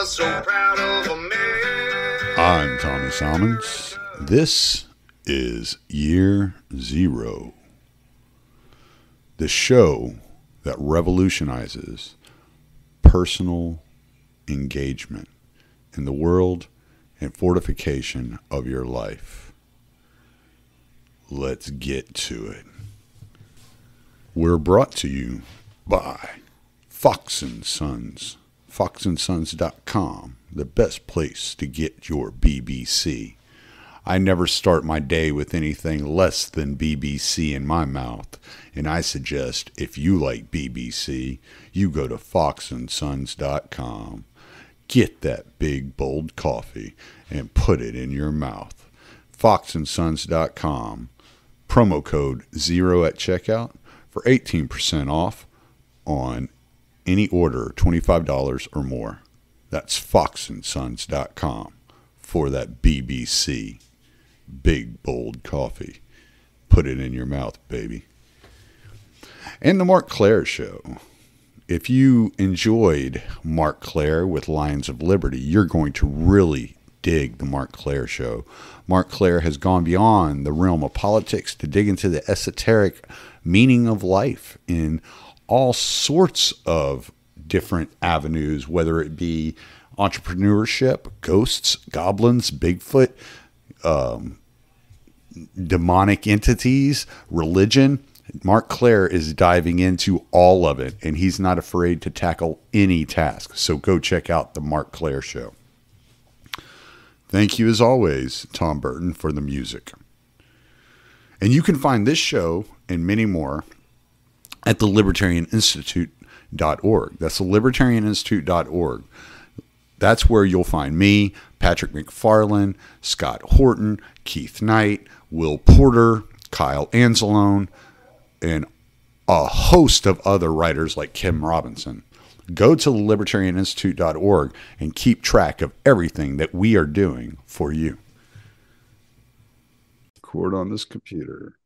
was so proud of me. I'm Tommy Salmons. This is Year Zero, the show that revolutionizes personal engagement in the world and fortification of your life. Let's get to it. We're brought to you by Fox & Sons, foxandsons.com, the best place to get your BBC. I never start my day with anything less than BBC in my mouth, and I suggest if you like BBC, you go to foxandsons.com. Get that big, bold coffee and put it in your mouth. foxandsons.com, promo code 0 at checkout for 18% off on any order $25 or more. That's foxandsons.com for that BBC big bold coffee. Put it in your mouth, baby. And the Mark Claire Show. If you enjoyed Mark Claire with Lions of Liberty, you're going to really dig the Mark Claire Show. Mark Claire has gone beyond the realm of politics to dig into the esoteric meaning of life in all sorts of different avenues, whether it be entrepreneurship, ghosts, goblins, Bigfoot, demonic entities, religion. Mark Claire is diving into all of it, and he's not afraid to tackle any task. So go check out the Mark Claire Show. Thank you, as always, Tom Burton, for the music. And you can find this show and many more at the libertarianinstitute.org. That's the libertarianinstitute.org. That's where you'll find me, Patrick McFarlane, Scott Horton, Keith Knight, Will Porter, Kyle Anzalone, and a host of other writers like Kim Robinson. Go to libertarianinstitute.org and keep track of everything that we are doing for you. Record on this computer.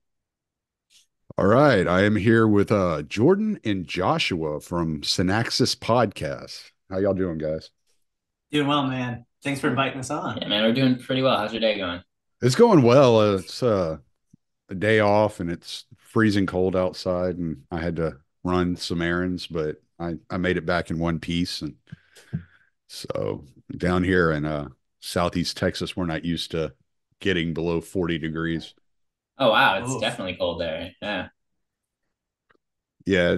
All right. I am here with Jordan and Joshua from Synaxis Podcast. How y'all doing, guys? Doing well, man. Thanks for inviting us on. Yeah, man, we're doing pretty well. How's your day going? It's going well. It's a day off, and it's freezing cold outside, and I had to run some errands, but I made it back in one piece. And so down here in Southeast Texas, we're not used to getting below 40 degrees. Oh, wow. It's Oof. definitely cold there. Yeah. Yeah,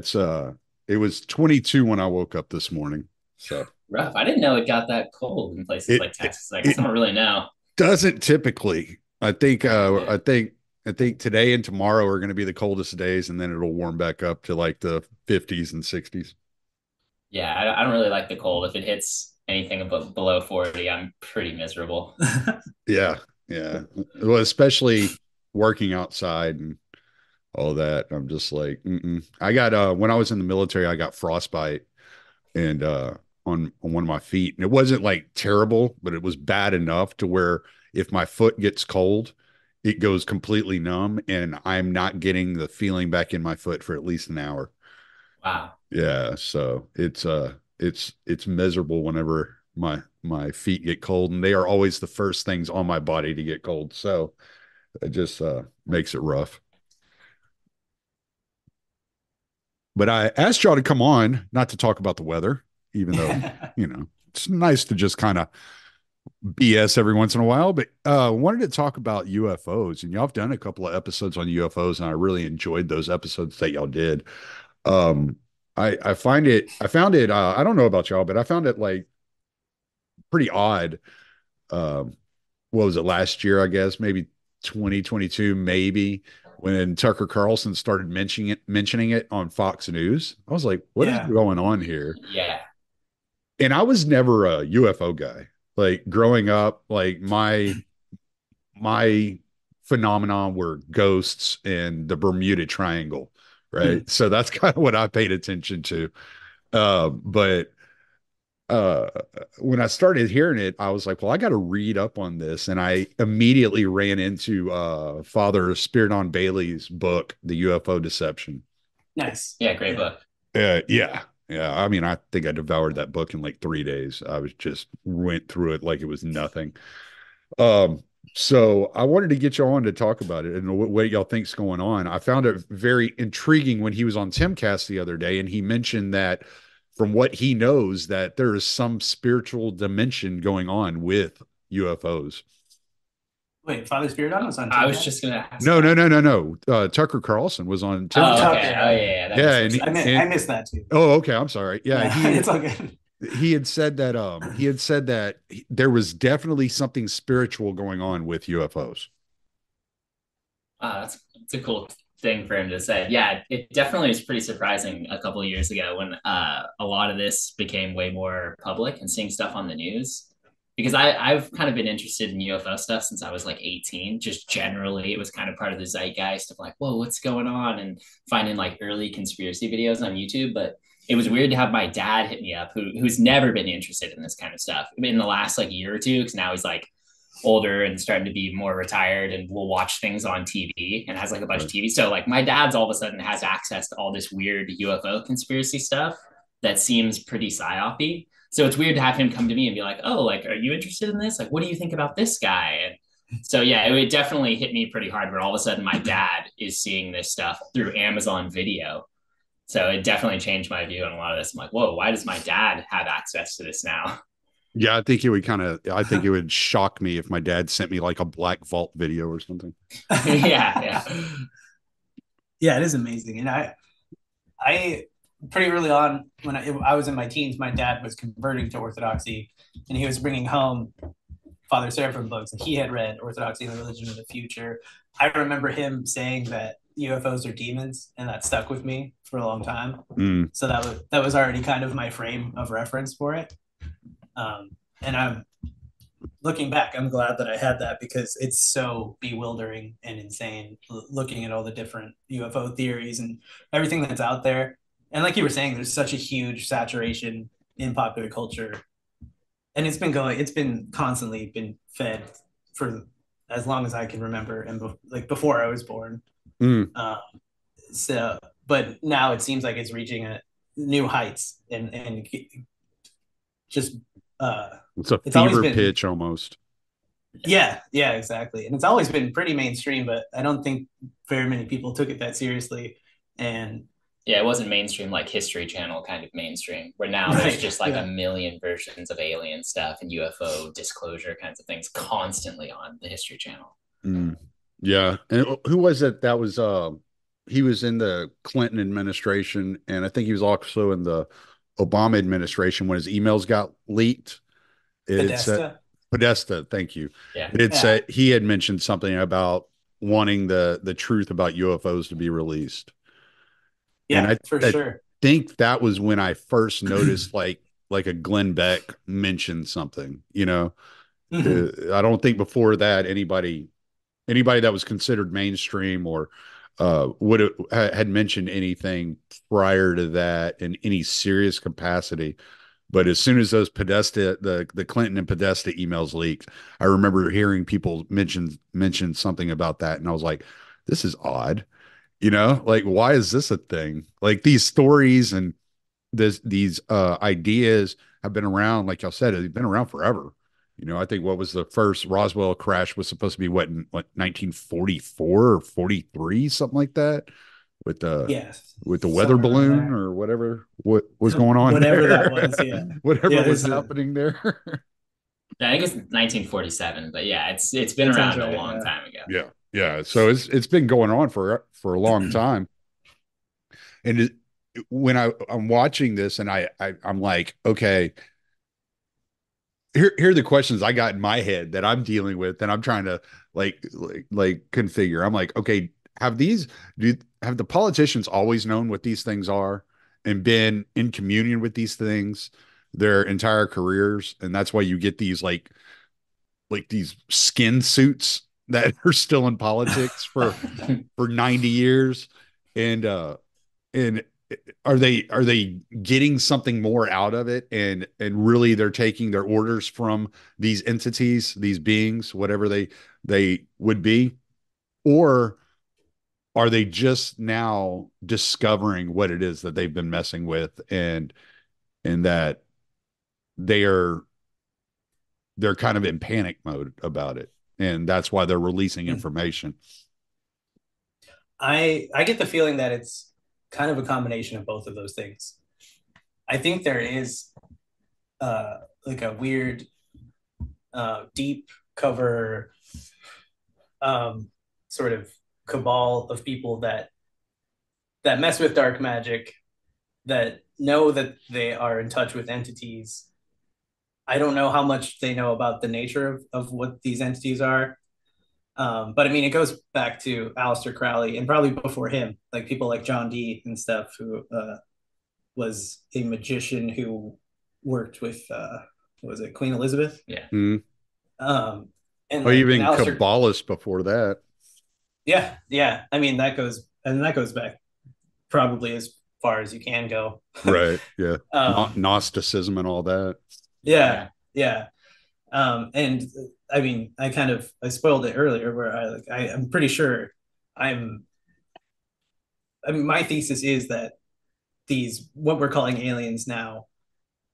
it was 22 when I woke up this morning. So Rough. I didn't know it got that cold in places like Texas. I guess I don't really know. Doesn't typically. I think today and tomorrow are going to be the coldest days, and then it'll warm back up to like the 50s and 60s. Yeah, I don't really like the cold. If it hits anything below 40, I'm pretty miserable. Yeah. Well, especially working outside and all that. I'm just like, I got when I was in the military, I got frostbite and on one of my feet, and it wasn't like terrible, but it was bad enough to where if my foot gets cold, it goes completely numb, and I'm not getting the feeling back in my foot for at least an hour. Wow. Yeah, so it's miserable whenever my feet get cold, and they are always the first things on my body to get cold. So it just makes it rough. But I asked y'all to come on, not to talk about the weather, even though, it's nice to just kind of BS every once in a while, but wanted to talk about UFOs. And y'all have done a couple of episodes on UFOs, and I really enjoyed those episodes that y'all did. I found it, I don't know about y'all, but I found it like pretty odd. What was it, last year, I guess, maybe 2022, maybe, when Tucker Carlson started mentioning it on Fox News. I was like, what is going on here? Yeah. And I was never a UFO guy. Like growing up, like my phenomenon were ghosts and the Bermuda Triangle, right? So that's kind of what I paid attention to. But when I started hearing it, I was like, well, I got to read up on this. And I immediately ran into Father Spiridon Bailey's book, The UFO Deception. Nice. Yeah, great book. Yeah. Yeah, I mean, I think I devoured that book in like 3 days. I was just went through it like it was nothing. Um, so I wanted to get you on to talk about it and what y'all think's going on. I found it very intriguing when he was on Timcast the other day, and he mentioned that from what he knows, that there is some spiritual dimension going on with UFOs. Wait, Father Spiridon was on I was Timcast? just gonna ask No, no, that. no, no, no. Tucker Carlson was on Oh, Timcast. okay. Tucker. Oh, yeah, Okay. yeah, that Yeah, makes more sense. I and missed that too. oh, okay, I'm sorry. Yeah, No, it's all good. he had said that there was definitely something spiritual going on with UFOs. That's a cool thing for him to say. Yeah, it definitely was pretty surprising a couple of years ago when a lot of this became way more public and seeing stuff on the news. Because I've kind of been interested in UFO stuff since I was like 18. Just generally, it was kind of part of the zeitgeist of like, whoa, what's going on? And finding like early conspiracy videos on YouTube. But it was weird to have my dad hit me up, who's never been interested in this kind of stuff in the last like year or two, because now he's like older and starting to be more retired and will watch things on TV and has like a bunch of Right. TV. So like my dad's all of a sudden has access to all this weird UFO conspiracy stuff that seems pretty psyopy. So it's weird to have him come to me and be like, "Oh, like, are you interested in this? Like, what do you think about this guy?" And so yeah, it definitely hit me pretty hard. Where all of a sudden my dad is seeing this stuff through Amazon Video. So it definitely changed my view on a lot of this. I'm like, whoa, why does my dad have access to this now? Yeah, I think it would shock me if my dad sent me like a Black Vault video or something. Yeah, yeah. Yeah, it is amazing. And I pretty early on when I was in my teens, my dad was converting to Orthodoxy, and he was bringing home Father Seraphim books, and he had read Orthodoxy and the Religion of the Future. I remember him saying that UFOs are demons, and that stuck with me for a long time. Mm. So that was already kind of my frame of reference for it. And I'm looking back, I'm glad that I had that because it's so bewildering and insane looking at all the different UFO theories and everything that's out there. And like you were saying, there's such a huge saturation in popular culture, and it's been constantly been fed for as long as I can remember, and like before I was born. Mm. Um, so, but now it seems like it's reaching a new heights, and just It's a it's always fever been. pitch almost. Yeah, exactly. And it's always been pretty mainstream, but I don't think very many people took it that seriously. And Yeah, it wasn't mainstream like History Channel kind of mainstream, where now there's right, just like a yeah. million versions of alien stuff and UFO disclosure kinds of things constantly on the History Channel. Mm. Yeah. And who was it that was he was in the Clinton administration, and I think he was also in the Obama administration when his emails got leaked. It's Podesta. Podesta, thank you. Yeah. It's Yeah. he had mentioned something about wanting the truth about UFOs to be released. And Yeah, for I sure. think that was when I first noticed like a Glenn Beck mentioned something, you know. Hmm. I don't think before that anybody that was considered mainstream or had mentioned anything prior to that in any serious capacity. But as soon as those Podesta, the Clinton and Podesta emails leaked, I remember hearing people mention something about that, and I was like, "This is odd." You know, like why is this a thing? Like these stories and these ideas have been around, like y'all said, they've been around forever. You know, I think what was the first Roswell crash was supposed to be what 1944 or 43, something like that, with the Yes, weather somewhere around balloon there. or whatever what was going on Whatever that there, was. Yeah. whatever Yeah, was there's a happening there. I think it's 1947, but yeah, it's been that sounds around a right. long Yeah. time ago. Yeah, yeah. So it's been going on for a long time, and when I'm watching this and I'm like, okay, here are the questions I got in my head that I'm dealing with and I'm trying to like configure. I'm like, okay, have these do have the politicians always known what these things are and been in communion with these things their entire careers, and that's why you get these like these skin suits that are still in politics for 90 years, and and are they getting something more out of it, and really they're taking their orders from these entities, these beings, whatever they would be, or are they just now discovering what it is that they've been messing with, and that they are they're kind of in panic mode about it, and that's why they're releasing information? I get the feeling that it's kind of a combination of both of those things. I think there is like a weird deep cover sort of cabal of people that mess with dark magic, that know that they are in touch with entities. I don't know how much they know about the nature of what these entities are. But I mean, it goes back to Aleister Crowley and probably before him, like people like John Dee and stuff, who was a magician who worked with, what was it, Queen Elizabeth? Yeah. Mm. And Or like, even and Aleister, Kabbalists before that. yeah. I mean, that goes back probably as far as you can go. Right. Yeah. Um, Gnosticism and all that. yeah, yeah. And I mean, I spoiled it earlier where I'm pretty sure I'm, I mean, my thesis is that these, what we're calling aliens now,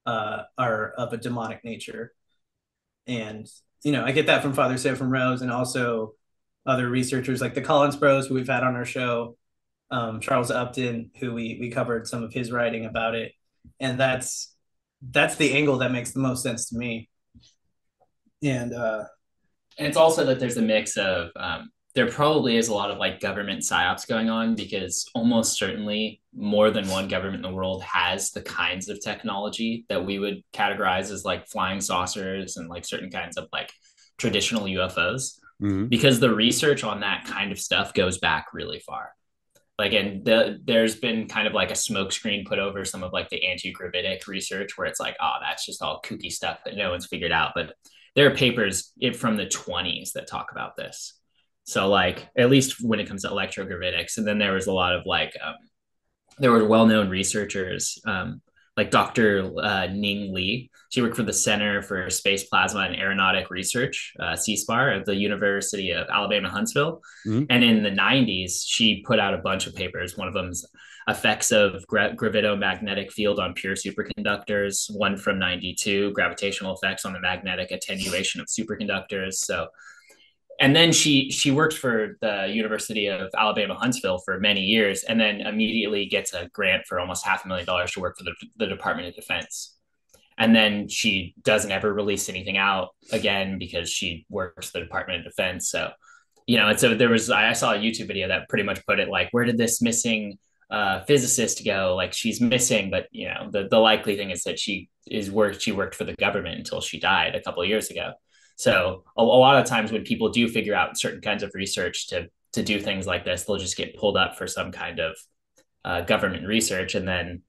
are of a demonic nature. And, I get that from Father Seraphim Rose and also other researchers like the Collins Bros, who we've had on our show, Charles Upton, who we covered some of his writing about it. And that's the angle that makes the most sense to me. And And it's also that there's a mix of there probably is a lot of like government psyops going on, because almost certainly more than one government in the world has the kinds of technology that we would categorize as like flying saucers and like certain kinds of like traditional UFOs, Mm-hmm. because the research on that kind of stuff goes back really far. Like, and there's been kind of like a smokescreen put over some of like the anti-gravitic research where it's like, oh, that's just all kooky stuff that no one's figured out. But there are papers from the 20s that talk about this. So like, at least when it comes to electrogravitics. And then there was a lot of like, there were well-known researchers, like Dr. Ning Li. She worked for the Center for Space Plasma and Aeronautic Research, CSPAR, at the University of Alabama, Huntsville. Mm-hmm. And in the 90s, she put out a bunch of papers. One of them's effects of gravitomagnetic field on pure superconductors. One from 92, gravitational effects on the magnetic attenuation of superconductors. So, and then she worked for the University of Alabama, Huntsville for many years, and then immediately gets a grant for almost $500,000 to work for the Department of Defense. And then she doesn't ever release anything out again because she works for the Department of Defense. So, and so I saw a YouTube video that pretty much put it like, where did this missing physicist go? Like, she's missing, but the likely thing is that she worked for the government until she died a couple of years ago. So a lot of times when people do figure out certain kinds of research to do things like this, they'll just get pulled up for some kind of government research, and then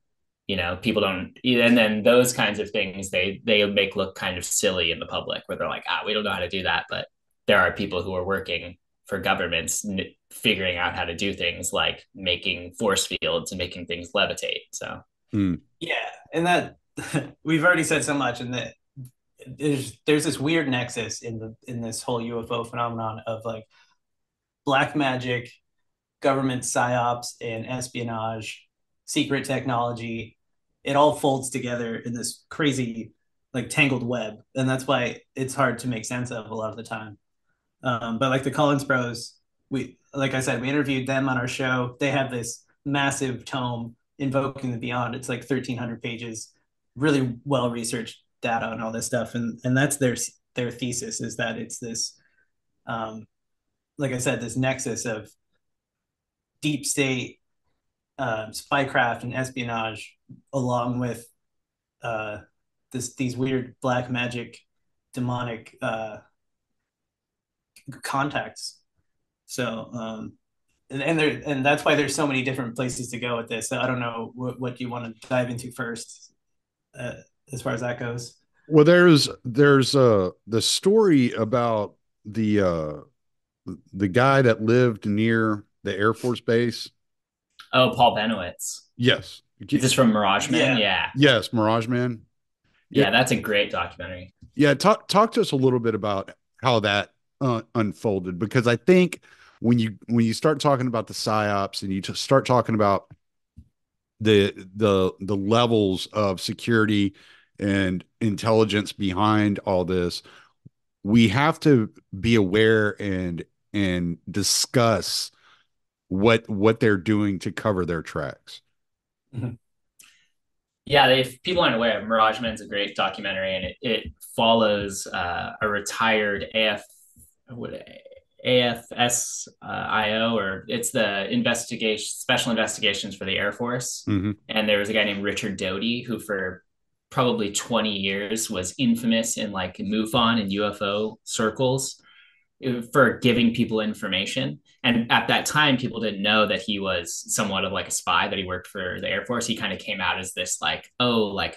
people don't, and then those kinds of things they make look kind of silly in the public, where they're like, we don't know how to do that, but there are people who are working for governments figuring out how to do things like making force fields and making things levitate. So yeah, and that we've already said so much, and that there's this weird nexus in this whole UFO phenomenon of like black magic, government psyops, and espionage, secret technology. It all folds together in this crazy, like, tangled web, and that's why it's hard to make sense of a lot of the time. But like the Collins Bros, like I said, we interviewed them on our show. They have this massive tome, Invoking the Beyond. It's like 1,300 pages, really well researched data and all this stuff, and that's their thesis, is that it's this, like I said, this nexus of deep state spycraft and espionage, along with these weird black magic demonic contacts. So and that's why there's so many different places to go with this. So I don't know what you want to dive into first, as far as that goes. Well, there's the story about the guy that lived near the Air Force Base. Oh, Paul Benowitz. Yes. Is this from Mirage Man? Yeah. Yes, Mirage Man. Yeah, that's a great documentary. Yeah, talk to us a little bit about how that unfolded, because I think when you start talking about the psyops and you start talking about the levels of security and intelligence behind all this, we have to be aware and discuss what they're doing to cover their tracks. Mm-hmm. Yeah, if people aren't aware, Mirage Men's a great documentary, and it follows a retired AFSIO, or it's the special investigations for the Air Force. Mm-hmm. And there was a guy named Richard Doty who for probably 20 years was infamous in like MUFON and UFO circles for giving people information. And at that time, people didn't know that he was somewhat of like a spy, that he worked for the Air Force. He kind of came out as this like, oh, like,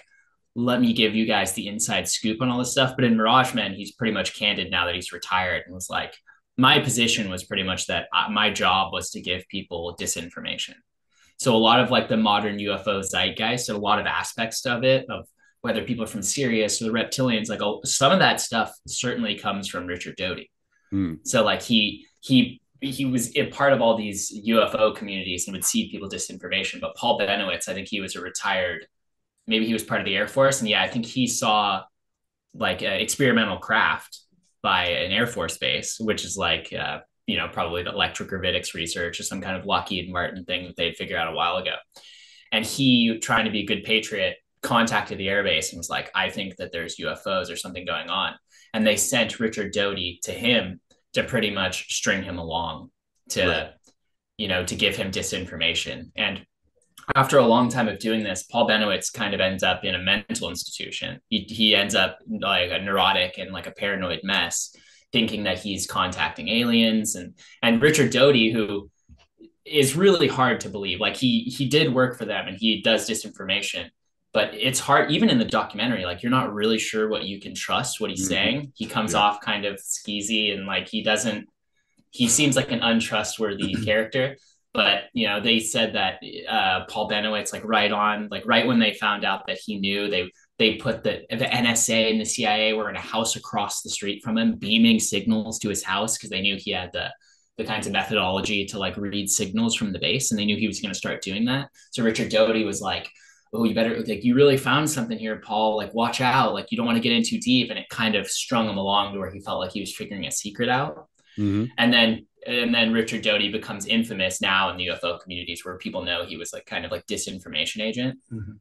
let me give you guys the inside scoop on all this stuff. But in Mirage Men, he's pretty much candid now that he's retired, and was like, my position was pretty much that my job was to give people disinformation. So a lot of like the modern UFO zeitgeist, so a lot of aspects of it, of whether people are from Sirius or the reptilians, like some of that stuff certainly comes from Richard Doty. So like he was a part of all these UFO communities and would seed people disinformation. But Paul Benowitz, I think he was a retired, maybe he was part of the Air Force. And yeah, I think he saw like experimental craft by an Air Force base, which is like, probably the electrogravitics research or some kind of Lockheed Martin thing that they'd figured out a while ago. And he, trying to be a good patriot, contacted the airbase and was like, I think that there's UFOs or something going on. And they sent Richard Doty to him to pretty much string him along to, right, to give him disinformation. And after a long time of doing this, Paul Benowitz kind of ends up in a mental institution. He ends up like a neurotic and like a paranoid mess, thinking that he's contacting aliens. And Richard Doty, who is really hard to believe, like he did work for them and he does disinformation, but it's hard, even in the documentary, like you're not really sure what you can trust, what he's saying. He comes off kind of skeezy and like he seems like an untrustworthy character. But, they said that Paul Benowitz, like right when they found out that he knew, they put the NSA and the CIA were in a house across the street from him, beaming signals to his house because they knew he had the kinds of methodology to like read signals from the base, and they knew he was going to start doing that. So Richard Doty was like, oh, you better, like, you really found something here, Paul, like, watch out, like, you don't want to get in too deep. And it kind of strung him along to where he felt like he was figuring a secret out. Mm-hmm. And then Richard Doty becomes infamous now in the UFO communities, where people know he was like kind of like disinformation agent. Mm-hmm.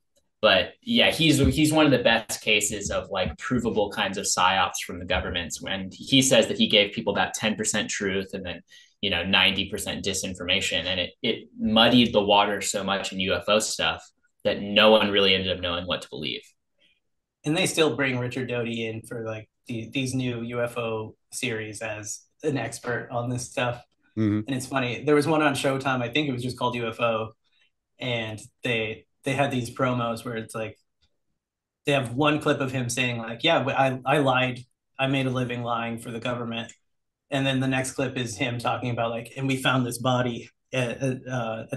But yeah, he's one of the best cases of like provable kinds of psyops from the governments. When he says that he gave people about 10% truth and then 90% disinformation, and it muddied the water so much in UFO stuff that no one really ended up knowing what to believe. And they still bring Richard Doty in for like these new UFO series as an expert on this stuff. Mm-hmm. And it's funny, there was one on Showtime, I think it was just called UFO, and they had these promos where it's like they have one clip of him saying like, yeah, I lied, I made a living lying for the government. And then the next clip is him talking about like, and we found this body at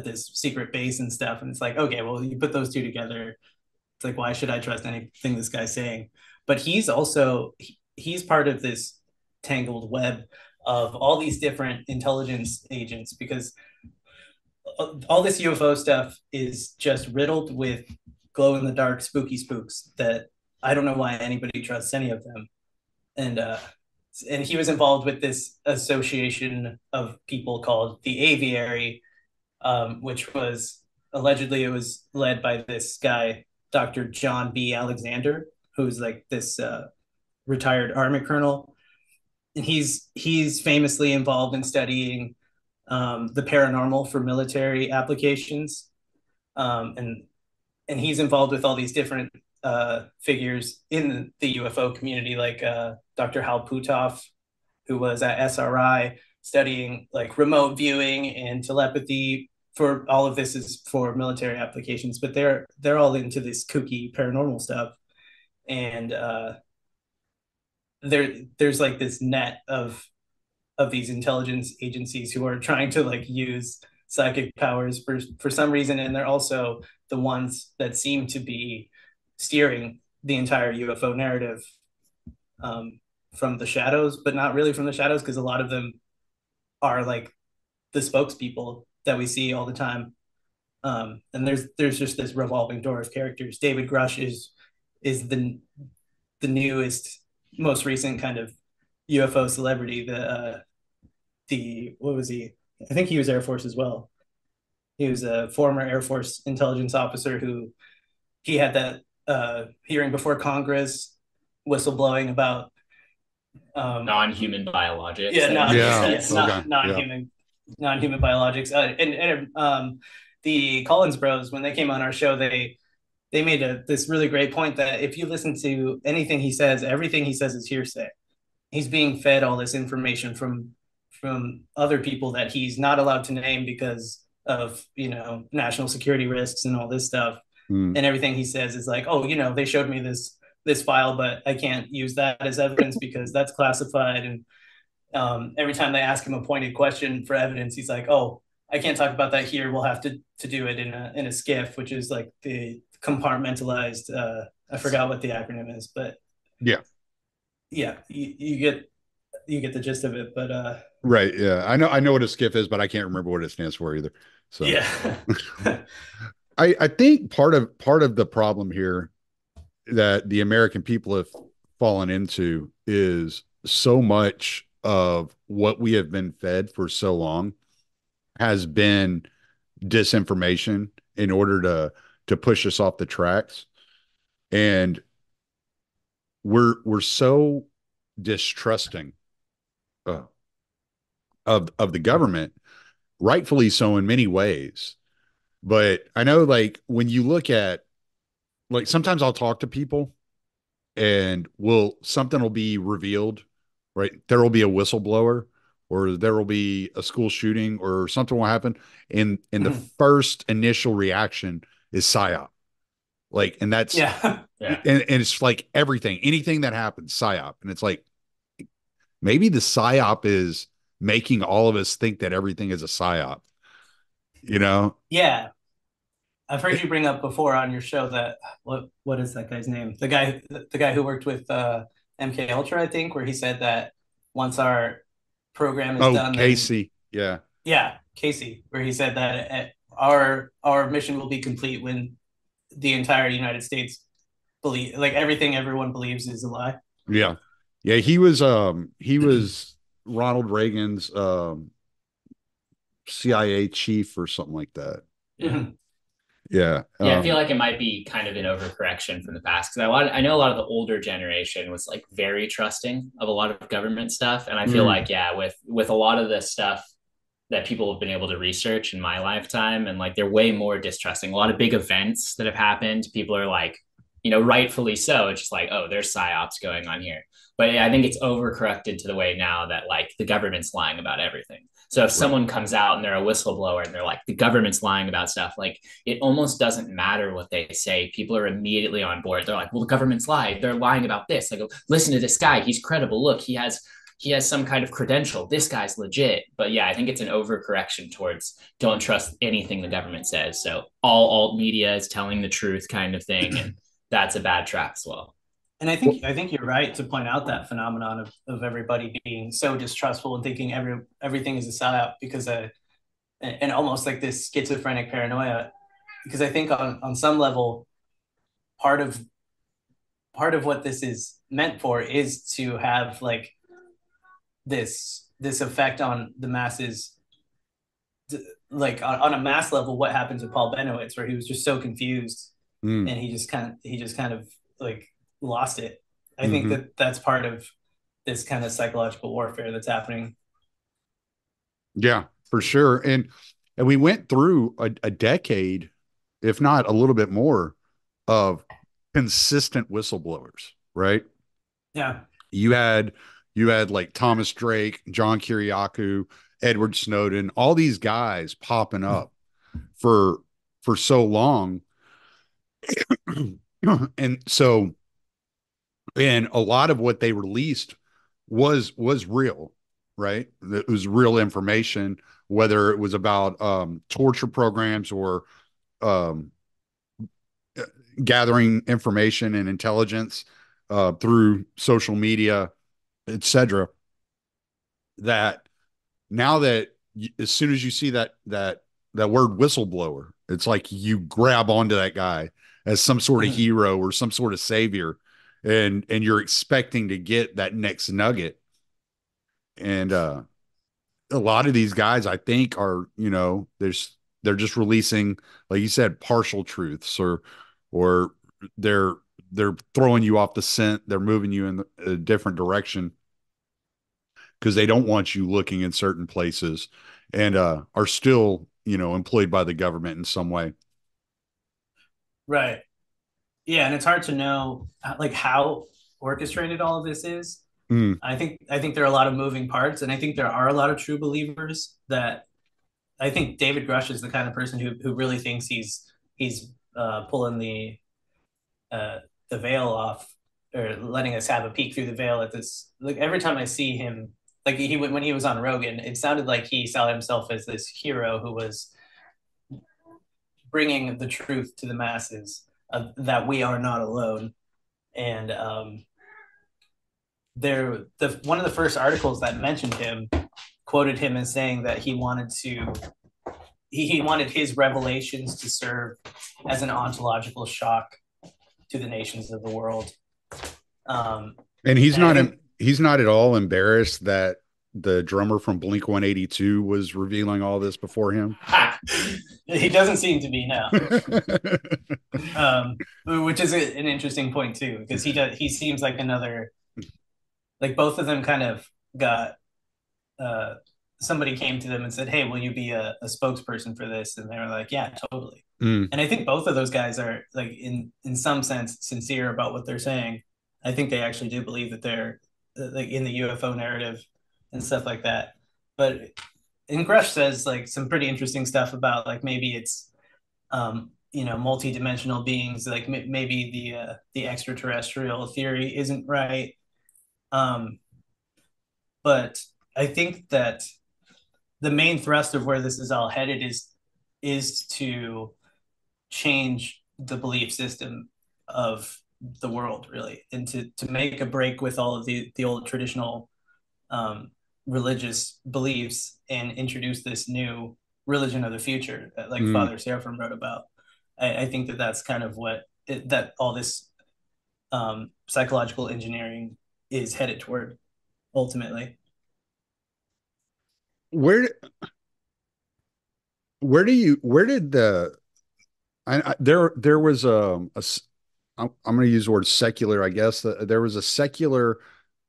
this secret base and stuff. And it's like, okay, well, you put those two together, it's like, why should I trust anything this guy's saying? But he's part of this tangled web of all these different intelligence agents, because all this UFO stuff is just riddled with glow in the dark spooky spooks that I don't know why anybody trusts any of them. And he was involved with this association of people called the Aviary, which was allegedly, it was led by this guy, Dr. John B. Alexander, who's like this retired Army colonel. And he's famously involved in studying the paranormal for military applications. And he's involved with all these different figures in the UFO community, like Dr. Hal Puthoff, who was at SRI studying like remote viewing and telepathy. For all of this is for military applications, but they're all into this kooky paranormal stuff. And there's like this net of these intelligence agencies who are trying to like use psychic powers for some reason, and they're also the ones that seem to be steering the entire UFO narrative from the shadows, but not really from the shadows, because a lot of them are like the spokespeople that we see all the time. And there's just this revolving door of characters. David Grush is the newest, most recent kind of UFO celebrity. The what was he? I think he was Air Force as well. He was a former Air Force intelligence officer who he had that hearing before Congress, whistleblowing about non-human biologics. Yeah, okay. non-human biologics. The Collins Bros, when they came on our show, they made this really great point that if you listen to anything he says, everything he says is hearsay. He's being fed all this information from other people that he's not allowed to name because of national security risks and all this stuff. And everything he says is like, oh, they showed me this file, but I can't use that as evidence because that's classified. And every time they ask him a pointed question for evidence, he's like, oh, I can't talk about that here. We'll have to do it in a SCIF, which is like the compartmentalized. I forgot what the acronym is, but yeah, you get the gist of it. But right, yeah, I know what a SCIF is, but I can't remember what it stands for either. So yeah, I think part of the problem here that the American people have fallen into is so much of what we have been fed for so long has been disinformation in order to push us off the tracks. And we're so distrusting of the government, rightfully so in many ways. But I know, like, when you look at, like, sometimes I'll talk to people and something will be revealed, right? There will be a whistleblower or there will be a school shooting or something will happen. And the first initial reaction is psyop. Like, and that's, yeah. And it's like anything that happens, psyop. And it's like, maybe the psyop is making all of us think that everything is a psyop, Yeah. I've heard you bring up before on your show that what is that guy's name? The guy who worked with MK Ultra, I think, where he said that once our program is done, Casey, yeah, Casey, where he said that our mission will be complete when the entire United States believe, like, everything everyone believes is a lie. Yeah, he was Ronald Reagan's CIA chief or something like that. Yeah. Yeah. I feel like it might be kind of an overcorrection from the past because I know a lot of the older generation was like very trusting of a lot of government stuff, and I feel like with a lot of the stuff that people have been able to research in my lifetime, and like they're way more distrusting. A lot of big events that have happened, people are like, rightfully so. It's just like, oh, there's psyops going on here. But I think it's overcorrected to the way now that like the government's lying about everything. So if someone comes out and they're a whistleblower and they're like, the government's lying about stuff, like it almost doesn't matter what they say. People are immediately on board. They're like, well, the government's lying. They're lying about this. Like, listen to this guy. He's credible. Look, he has some kind of credential. This guy's legit. But yeah, I think it's an overcorrection towards don't trust anything the government says. So all alt media is telling the truth kind of thing. And that's a bad trap as well. And I think you're right to point out that phenomenon of everybody being so distrustful and thinking everything is a psyop because and almost like this schizophrenic paranoia. Because I think on some level, part of what this is meant for is to have like this effect on the masses, like on a mass level. What happens with Paul Benowitz, where he was just so confused and he just kind of like lost it. I think that's part of this kind of psychological warfare that's happening. Yeah, for sure. And we went through a decade, if not a little bit more, of consistent whistleblowers, right? Yeah. You had like Thomas Drake, John Kiriakou, Edward Snowden, all these guys popping up for so long. And a lot of what they released was real, right? It was real information, whether it was about torture programs or gathering information and intelligence through social media, etc. That now that as soon as you see that word whistleblower, it's like you grab onto that guy as some sort of hero or some sort of savior, and you're expecting to get that next nugget. And a lot of these guys, I think, are, they're just releasing, like you said, partial truths, or they're they're throwing you off the scent. They're moving you in a different direction because they don't want you looking in certain places, and are still, employed by the government in some way. Right. Yeah, and it's hard to know like how orchestrated all of this is. Mm, I think there are a lot of moving parts, and I think there are a lot of true believers that I think David Grush is the kind of person who really thinks he's pulling the veil off, or letting us have a peek through the veil at this. Like every time I see him, like he when he was on Rogan, it sounded like he saw himself as this hero who was bringing the truth to the masses, that we are not alone. And one of the first articles that mentioned him quoted him as saying that he wanted his revelations to serve as an ontological shock to the nations of the world. and he's And I not think, he's not at all embarrassed that the drummer from Blink 182 was revealing all this before him. he doesn't seem to be now, which is an interesting point too, because he seems like another, like both of them kind of got uh, somebody came to them and said, "Hey, will you be a spokesperson for this?" And they were like, "Yeah, totally." Mm. And I think both of those guys are like in some sense sincere about what they're saying. I think they actually do believe that they're like in the UFO narrative and stuff like that. But and Grush says like some pretty interesting stuff about like maybe it's multi-dimensional beings, like maybe the extraterrestrial theory isn't right. Um, but I think that the main thrust of where this is all headed is to change the belief system of the world, really, and to make a break with all of the old traditional um, religious beliefs and introduce this new religion of the future that like Mm. Father Seraphim wrote about. I think that that's kind of that all this psychological engineering is headed toward ultimately. Where where did the there was I'm going to use the word secular, I guess. There was a secular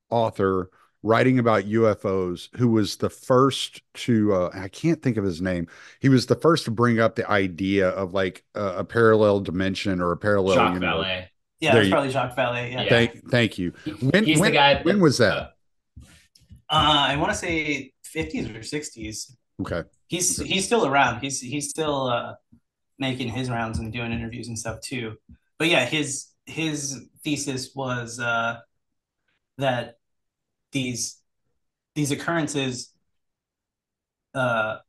author writing about UFOs who was the first to, I can't think of his name. He was the first to bring up the idea of like a parallel dimension or a parallel Jacques universe. Vallée. Yeah, There it's you, probably Jacques Vallée. Yeah. Yeah. thank you. He's the guy When that was that? I want to say 50s or 60s. Okay. He's still around. He's still making his rounds and doing interviews and stuff too. But yeah, his thesis was that these these occurrences uh,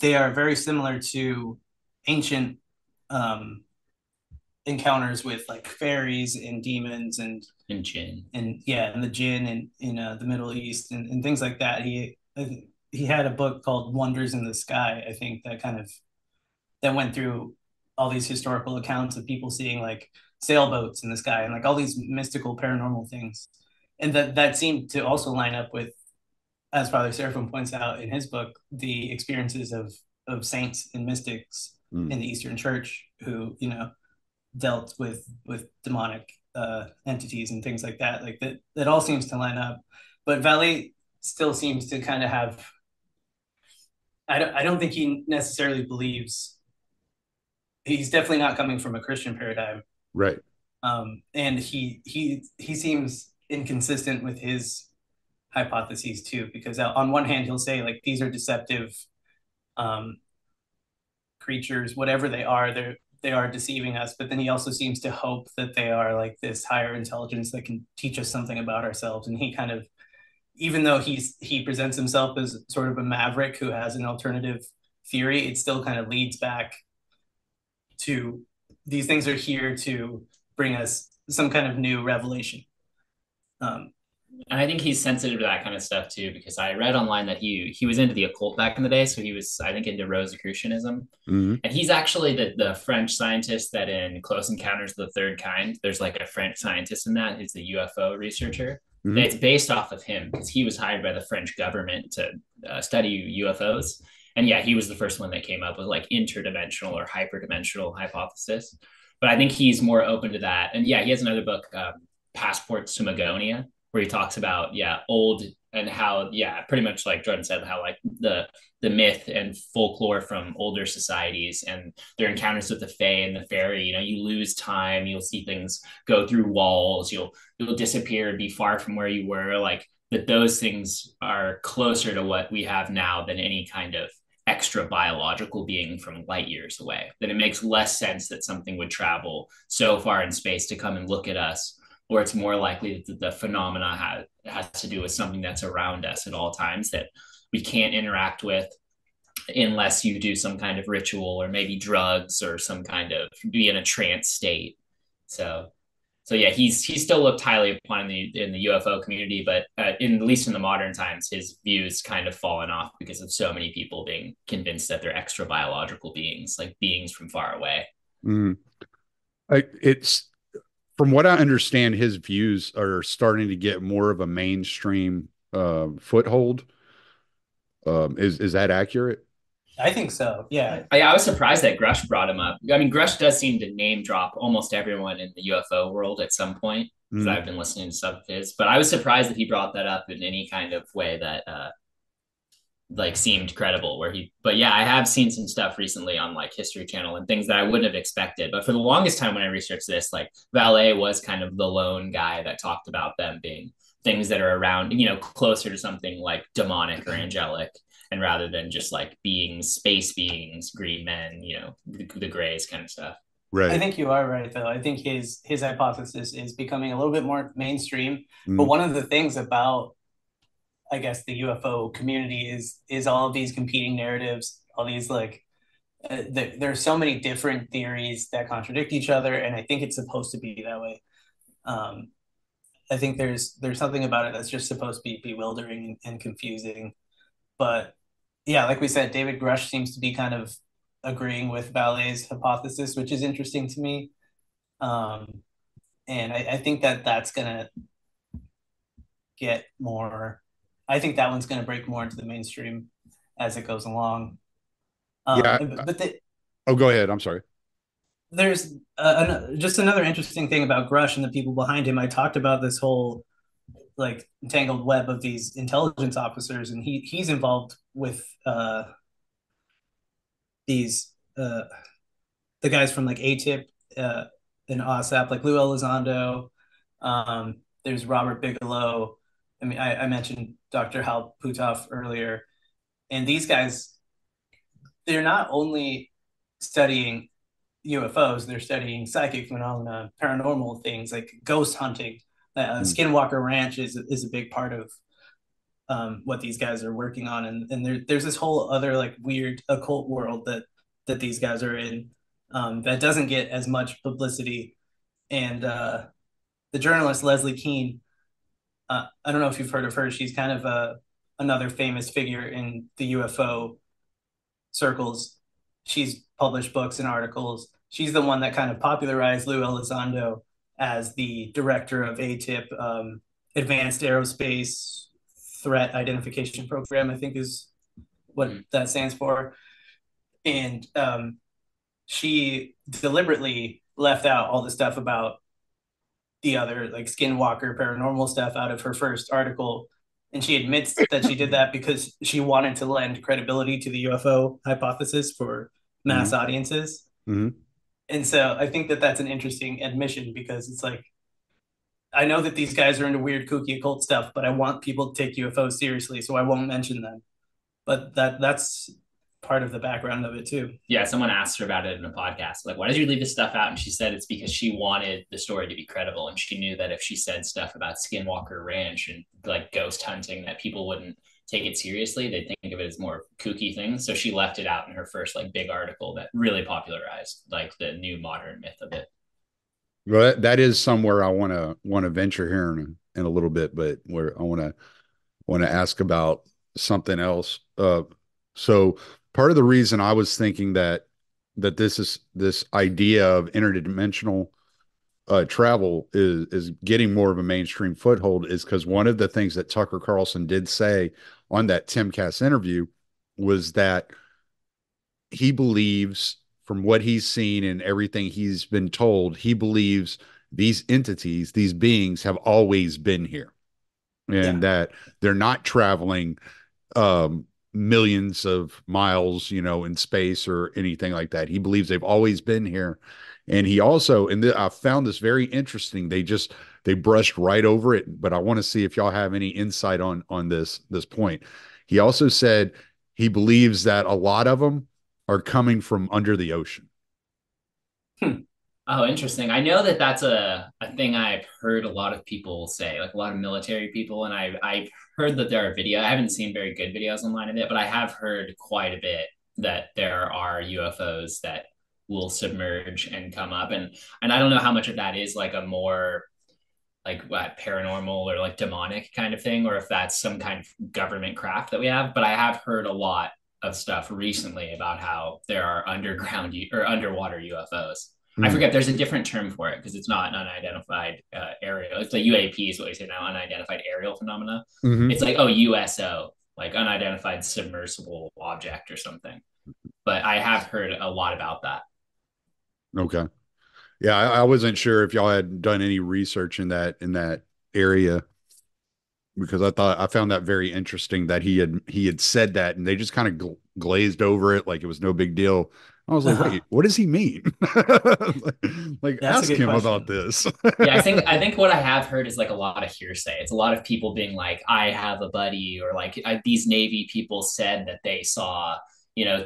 they are very similar to ancient um, encounters with like fairies and demons in Jin. and yeah, and the jinn and in the Middle East and things like that. He had a book called Wonders in the Sky, I think, that went through all these historical accounts of people seeing like sailboats in the sky and like all these mystical paranormal things. And that seemed to also line up with, as Father Seraphim points out in his book, the experiences of saints and mystics Mm. in the Eastern Church who, dealt with demonic entities and things like that. Like that all seems to line up. But Valley still seems to kind of have I don't think he necessarily believes, he's definitely not coming from a Christian paradigm. Right. And he seems inconsistent with his hypotheses too, because on one hand he'll say like these are deceptive um, creatures, whatever they are deceiving us, but then he also seems to hope that they are like this higher intelligence that can teach us something about ourselves. And he kind of, even though he presents himself as sort of a maverick who has an alternative theory, it still kind of leads back to these things are here to bring us some kind of new revelation. And I think he's sensitive to that kind of stuff too, because I read online that he was into the occult back in the day. So he was, I think, into Rosicrucianism. Mm-hmm. And he's actually the French scientist that in Close Encounters of the Third Kind, there's like a French scientist in that who's the UFO researcher. Mm-hmm. It's based off of him because he was hired by the French government to study UFOs. And yeah, he was the first one that came up with like interdimensional or hyperdimensional hypothesis. But I think he's more open to that. And yeah, he has another book, Passports to Magonia, where he talks about old and how pretty much like Jordan said, how like the myth and folklore from older societies and their encounters with the fae and the fairy. You know, you lose time, you'll see things go through walls, you'll disappear and be far from where you were. Like that, those things are closer to what we have now than any kind of extra biological being from light years away. That it makes less sense that something would travel so far in space to come and look at us, or it's more likely that the phenomena has to do with something that's around us at all times that we can't interact with unless you do some kind of ritual or maybe drugs or some kind of be in a trance state. So yeah, he's still looked highly upon in the UFO community, but in at least in the modern times, his views kind of fallen off because of so many people being convinced that they're extra biological beings, like beings from far away. Mm. It's from what I understand, his views are starting to get more of a mainstream foothold. Is that accurate? I think so. Yeah. I was surprised that Grush brought him up. I mean, Grush does seem to name drop almost everyone in the UFO world at some point because I've been listening to stuff of his. But I was surprised that he brought that up in any kind of way that like seemed credible. But yeah, I have seen some stuff recently on like History Channel and things that I wouldn't have expected. But for the longest time when I researched this, like Valet was kind of the lone guy that talked about them being things that are around, you know, closer to something like demonic or angelic. And rather than just like beings, space beings, green men, you know, the grays kind of stuff. Right. I think you are right, though. I think his hypothesis is becoming a little bit more mainstream. But one of the things about, I guess, the UFO community is all of these competing narratives, all these like there's so many different theories that contradict each other, and I think it's supposed to be that way. I think there's something about it that's just supposed to be bewildering and confusing. But yeah, like we said, David Grush seems to be kind of agreeing with Valet's hypothesis, which is interesting to me. And I think that's going to get more, I think that one's going to break more into the mainstream as it goes along. Yeah. Go ahead. I'm sorry. There's just another interesting thing about Grush and the people behind him. I talked about this whole like tangled web of these intelligence officers, and he's involved with these the guys from like ATIP and OSAP, like Lou Elizondo. There's Robert Bigelow. I mean, I mentioned Dr. Hal Puthoff earlier, and these guys, they're not only studying UFOs, they're studying psychic phenomena, paranormal things like ghost hunting. Skinwalker Ranch is a big part of what these guys are working on, and there's this whole other like weird occult world that these guys are in that doesn't get as much publicity. And the journalist Leslie Kean, I don't know if you've heard of her. She's kind of another famous figure in the UFO circles. She's published books and articles. She's the one that kind of popularized Lou Elizondo as the director of ATIP, Advanced Aerospace Threat Identification Program, I think is what that stands for. And she deliberately left out all the stuff about the other like Skinwalker paranormal stuff out of her first article. And she admits that she did that because she wanted to lend credibility to the UFO hypothesis for mass audiences. And so I think that's an interesting admission, because it's like, I know that these guys are into weird, kooky occult stuff, but I want people to take UFOs seriously, so I won't mention them. But that's part of the background of it too. Yeah, someone asked her about it in a podcast, like, why did you leave this stuff out? And she said it's because she wanted the story to be credible, and she knew that if she said stuff about Skinwalker Ranch and like ghost hunting, that people wouldn't take it seriously. They'd think of it as more kooky things. So she left it out in her first like big article that really popularized like the new modern myth of it. Well, that is somewhere I want to venture here in a little bit, but where I want to ask about something else. So part of the reason I was thinking that this idea of interdimensional travel is getting more of a mainstream foothold is because one of the things that Tucker Carlson did say on that Timcast interview was that he believes, from what he's seen and everything he's been told, he believes these entities, these beings have always been here, Yeah. and that they're not traveling um, millions of miles, in space or anything like that. He believes they've always been here. And he also, I found this very interesting. They brushed right over it, but I want to see if y'all have any insight on this point. He also said he believes that a lot of them are coming from under the ocean. Oh, interesting. I know that that's a thing I've heard a lot of people say, like a lot of military people, and I've heard that there are I haven't seen very good videos online of it, but I have heard quite a bit that there are UFOs that will submerge and come up, and I don't know how much of that is like a more like what paranormal or like demonic kind of thing, or if that's some kind of government craft that we have. But I have heard a lot of stuff recently about how there are underground or underwater UFOs. I Mm. forget. There's a different term for it because it's not an unidentified aerial. It's like UAP is what we say now, unidentified aerial phenomena. Hmm. It's like USO, like unidentified submersible object or something. But I have heard a lot about that. Okay. Yeah, I wasn't sure if y'all had done any research in that area, because I found that very interesting that he had said that, and they just kind of glazed over it like it was no big deal. I was like, wait, what does he mean? like, That's a ask good him about question. this. Yeah, I think what I have heard is like a lot of hearsay. It's a lot of people being like, I have a buddy, or like these Navy people said that they saw,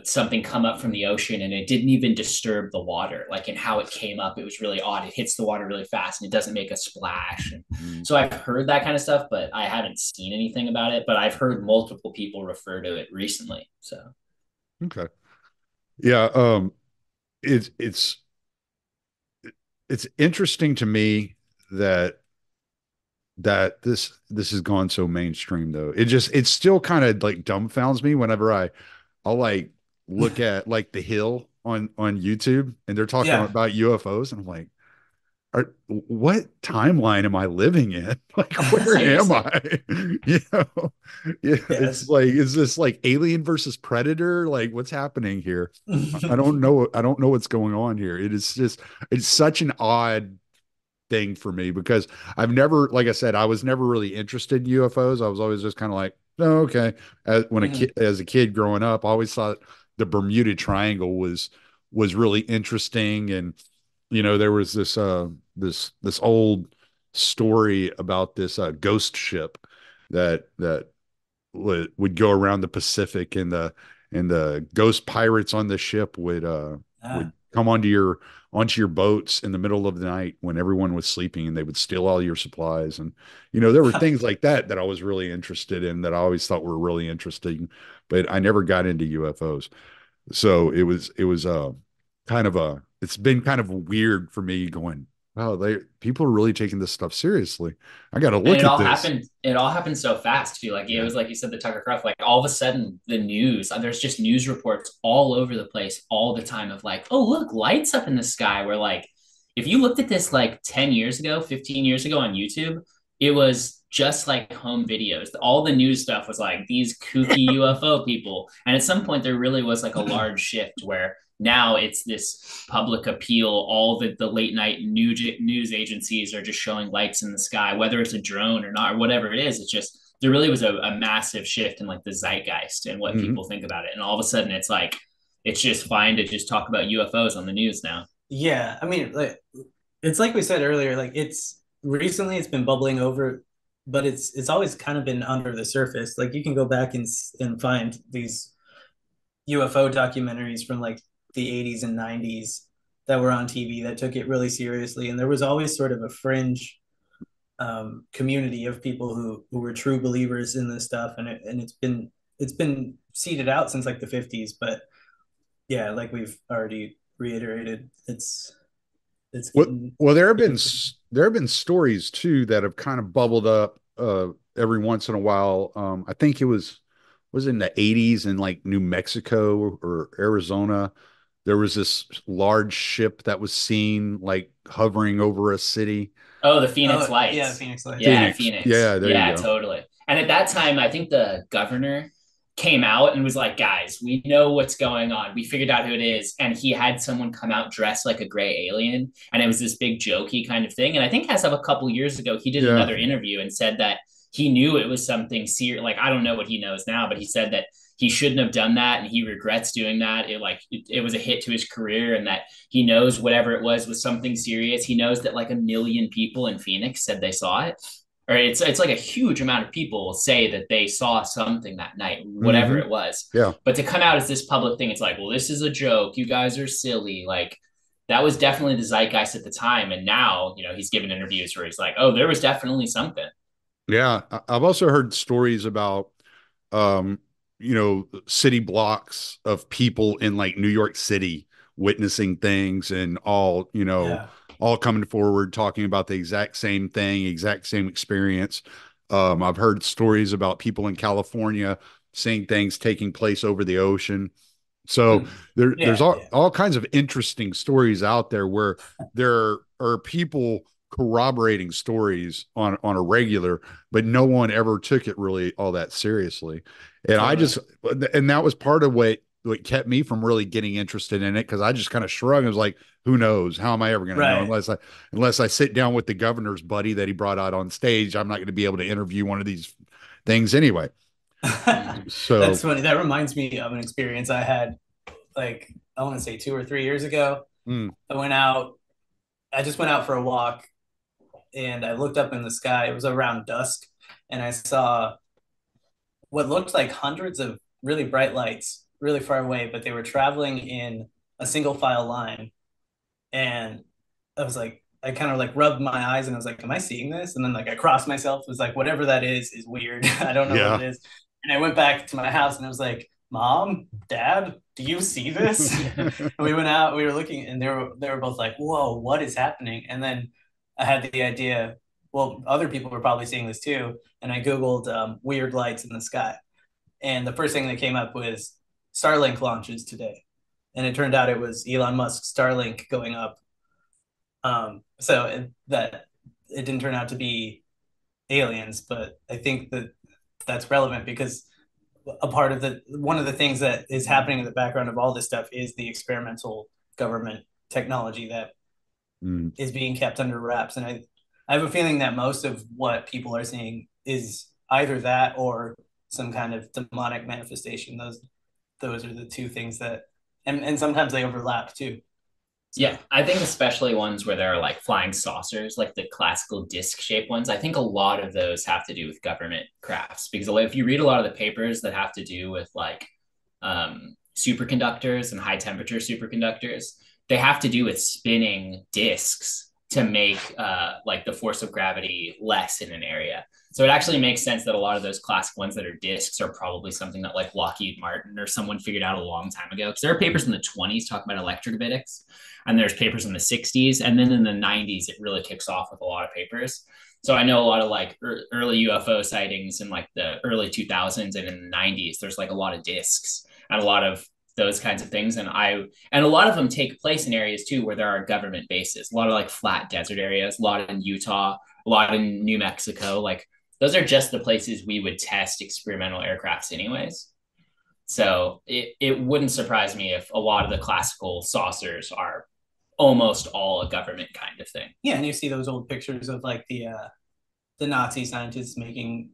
something come up from the ocean and it didn't even disturb the water. Like, and how it came up, it was really odd. It hits the water really fast and it doesn't make a splash. And Mm. so I've heard that kind of stuff, but I haven't seen anything about it. But I've heard multiple people refer to it recently. So Okay. Yeah. It's it's it's interesting to me that this has gone so mainstream, though. It still kind of like dumbfounds me whenever I'll like look at like The Hill on YouTube, and they're talking Yeah. about UFOs, and I'm like, what timeline am I living in? Like, where am seriously. I? You know, yeah, it's Yes. like, is this like Alien versus Predator? Like, what's happening here? I don't know. I don't know what's going on here. It's such an odd thing for me, because I've never, like I said, I was never really interested in UFOs. I was always just kind of like, oh, okay. As a kid growing up, I always thought the Bermuda Triangle was really interesting. And there was this old story about this ghost ship that would go around the Pacific, and the ghost pirates on the ship would Ah. come onto your boats in the middle of the night when everyone was sleeping, and they would steal all your supplies. And there were things like that I was really interested in, that I always thought were really interesting, but I never got into UFOs. So it was kind of a it's been kind of weird for me going, wow, people are really taking this stuff seriously. I got to And look at this. it all happened so fast too. Like it Yeah. was like you said, the Tucker Craft, like all of a sudden the news, there's just news reports all over the place all the time of like, oh, look, lights up in the sky. Where like, if you looked at this like 10 years ago, 15 years ago on YouTube, it was just like home videos. All the news stuff was like these kooky UFO people. And at some point there really was like a large shift where now it's this public appeal. All the late night news agencies are just showing lights in the sky, whether it's a drone or not, or whatever it is. It's just, there really was a massive shift in like the zeitgeist and what Hmm. people think about it. And all of a sudden it's like, it's just fine to just talk about UFOs on the news now. Yeah. I mean, like, it's like we said earlier, like it's been bubbling over, but it's always kind of been under the surface. Like you can go back and find these UFO documentaries from like the 80s and 90s that were on TV that took it really seriously, and there was always sort of a fringe community of people who were true believers in this stuff, and it's been seeded out since like the 50s. But yeah, like we've already reiterated, it's Well, getting well, there have been super crazy. there have been stories too that have kind of bubbled up every once in a while. I think it was in the 80s in like New Mexico or Arizona. There was this large ship that was seen like hovering over a city. Oh, the Phoenix Oh yeah, Lights. Phoenix Lights. Yeah, Phoenix. Phoenix. Yeah, there you Yeah, go. totally. And at that time, I think the governor came out and was like, guys, we know what's going on. We figured out who it is. And he had someone come out dressed like a gray alien. And it was this big jokey kind of thing. And I think as of a couple years ago, he did Yeah. another interview and said that he knew it was something serious. Like, I don't know what he knows now, but he said that he shouldn't have done that and he regrets doing that. It was a hit to his career, and that he knows whatever it was something serious. He knows that like 1 million people in Phoenix said they saw it, or it's like a huge amount of people say that they saw something that night, whatever Hmm. it was. Yeah. But to come out as this public thing, it's like, well, this is a joke. You guys are silly. Like, that was definitely the zeitgeist at the time. And now, he's given interviews where he's like, oh, there was definitely something. Yeah. I've also heard stories about, um, city blocks of people in like New York City witnessing things and Yeah. all coming forward talking about the exact same thing, exact same experience. I've heard stories about people in California seeing things taking place over the ocean. So Hmm. there's Yeah. Yeah. all kinds of interesting stories out there where there are people corroborating stories on a regular, but no one ever took it really all that seriously. And Totally. and that was part of what kept me from really getting interested in it, because I just kind of shrugged. I was like, who knows? How am I ever going to know Right. unless I sit down with the governor's buddy that he brought out on stage? I'm not going to be able to interview one of these things anyway. That's So, funny. That reminds me of an experience I had, like, I want to say 2 or 3 years ago. mm, I went out, I just went out for a walk and I looked up in the sky. It was around dusk and I saw what looked like hundreds of really bright lights really far away, but they were traveling in a single file line. And I was like, I kind of like rubbed my eyes and I was like, am I seeing this? And then like I crossed myself. It was like, whatever that is weird. I don't know what it yeah. is. And I went back to my house and I was like, Mom, Dad, do you see this? And we went out, we were looking, and they were both like, whoa, what is happening? And then I had the idea, well, other people were probably seeing this too. And I Googled weird lights in the sky. And the first thing that came up was Starlink launches today. And it turned out it was Elon Musk's Starlink going up. That it didn't turn out to be aliens, but I think that that's relevant because a part of the one of the things that is happening in the background of all this stuff is the experimental government technology that Mm. is being kept under wraps. And I have a feeling that most of what people are seeing is either that or some kind of demonic manifestation. Those are the two things that and sometimes they overlap too. Yeah, So I think especially ones where there are like flying saucers, like the classical disc shaped ones. I think a lot of those have to do with government crafts, because if you read a lot of the papers that have to do with like superconductors and high temperature superconductors, they have to do with spinning discs to make like the force of gravity less in an area. So it actually makes sense that a lot of those classic ones that are discs are probably something that like Lockheed Martin or someone figured out a long time ago. Because there are papers in the 20s talking about electrogravitics, and there's papers in the 60s, and then in the 90s it really kicks off with a lot of papers. So I know a lot of like early UFO sightings in like the early 2000s, and in the 90s there's like a lot of discs and a lot of those kinds of things. And a lot of them take place in areas too where there are government bases, a lot of like flat desert areas, a lot in Utah, a lot in New Mexico. Like, those are just the places we would test experimental aircrafts anyways. So it wouldn't surprise me if a lot of the classical saucers are almost all a government kind of thing. yeah, and you see those old pictures of like the Nazi scientists making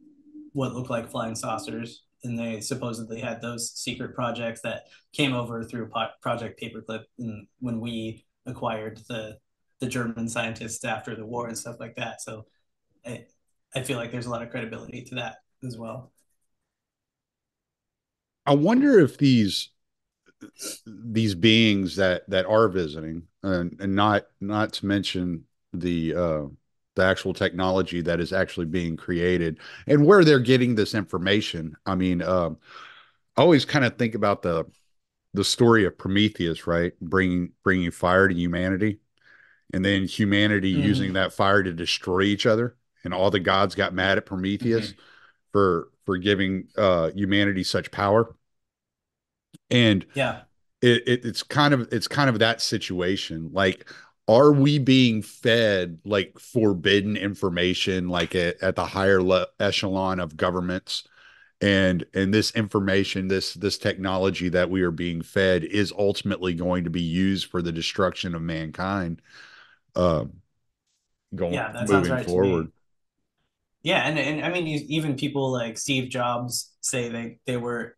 what looked like flying saucers, and they supposedly had those secret projects that came over through Project Paperclip, and when we acquired the German scientists after the war and stuff like that. So I I feel like there's a lot of credibility to that as well. I wonder if these beings that are visiting, and not to mention the actual technology that is actually being created and where they're getting this information. I mean, I always kind of think about the story of Prometheus, right? Bringing fire to humanity. and then humanity using that fire to destroy each other, and all the gods got mad at Prometheus for giving humanity such power. And Yeah. it's kind of that situation. Like, are we being fed like forbidden information, like at the higher echelon of governments? And this information, this technology that we are being fed is ultimately going to be used for the destruction of mankind, going Yeah, that sounds moving right to me. forward. Yeah, and I mean, even people like Steve Jobs say they were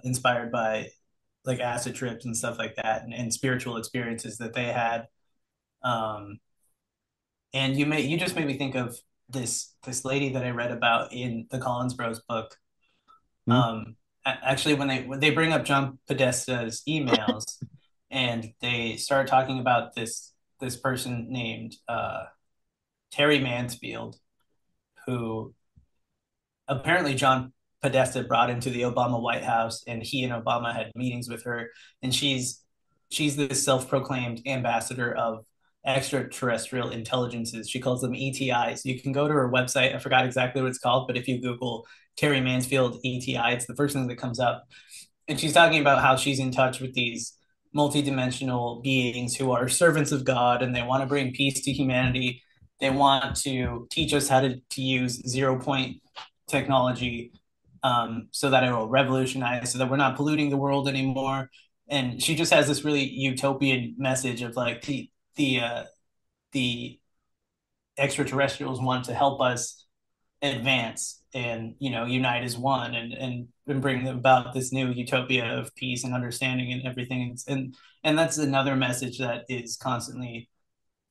inspired by like acid trips and stuff like that, and spiritual experiences that they had. Um, and you just made me think of this lady that I read about in the Collins Bros book. Hmm? Actually, when they bring up John Podesta's emails, and they start talking about this person named Terry Mansfield, who apparently John Podesta brought into the Obama White House, and he and Obama had meetings with her, and she's this self-proclaimed ambassador of extraterrestrial intelligences. She calls them ETIs. You can go to her website. I forgot exactly what it's called, but if you Google Terry Mansfield ETI, it's the first thing that comes up. And she's talking about how she's in touch with these multidimensional beings who are servants of God, and they want to bring peace to humanity. They want to teach us how to use 0 point technology, so that it will revolutionize, so that we're not polluting the world anymore. And she just has this really utopian message of like the extraterrestrials want to help us advance and unite as one, and bring about this new utopia of peace and understanding and everything. And that's another message that is constantly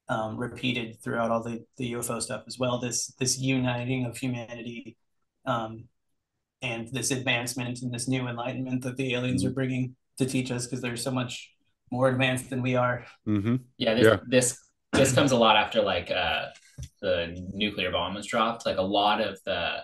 repeated throughout all the UFO stuff as well. This uniting of humanity, and this advancement and this new enlightenment that the aliens are bringing to teach us, because they're so much more advanced than we are. Mm-hmm. Yeah, Yeah. this comes a lot after like the nuclear bomb was dropped. Like a lot of the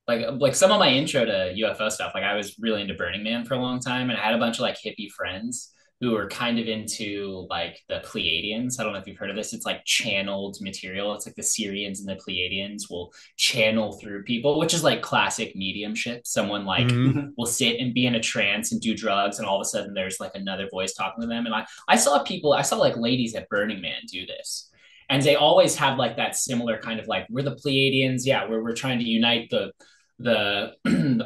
like some of my intro to UFO stuff, like I was really into Burning Man for a long time, and I had a bunch of like hippie friends who were kind of into like the Pleiadians. I don't know if you've heard of this. It's like channeled material. It's like the Syrians and the Pleiadians will channel through people, which is like classic mediumship. Someone like Mm-hmm. will sit and be in a trance and do drugs, and all of a sudden there's like another voice talking to them. And I saw people, I saw like ladies at Burning Man do this. And they always have like that similar kind of like, we're the Pleiadians. Yeah, we're trying to unite the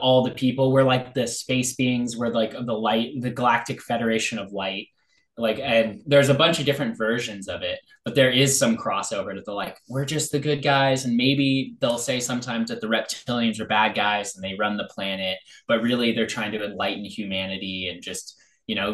all the people. We're like the space beings. We're like the light, the Galactic Federation of Light. Like, and there's a bunch of different versions of it, but there is some crossover that they're like, we're just the good guys. And maybe they'll say sometimes that the reptilians are bad guys and they run the planet, but really they're trying to enlighten humanity and just,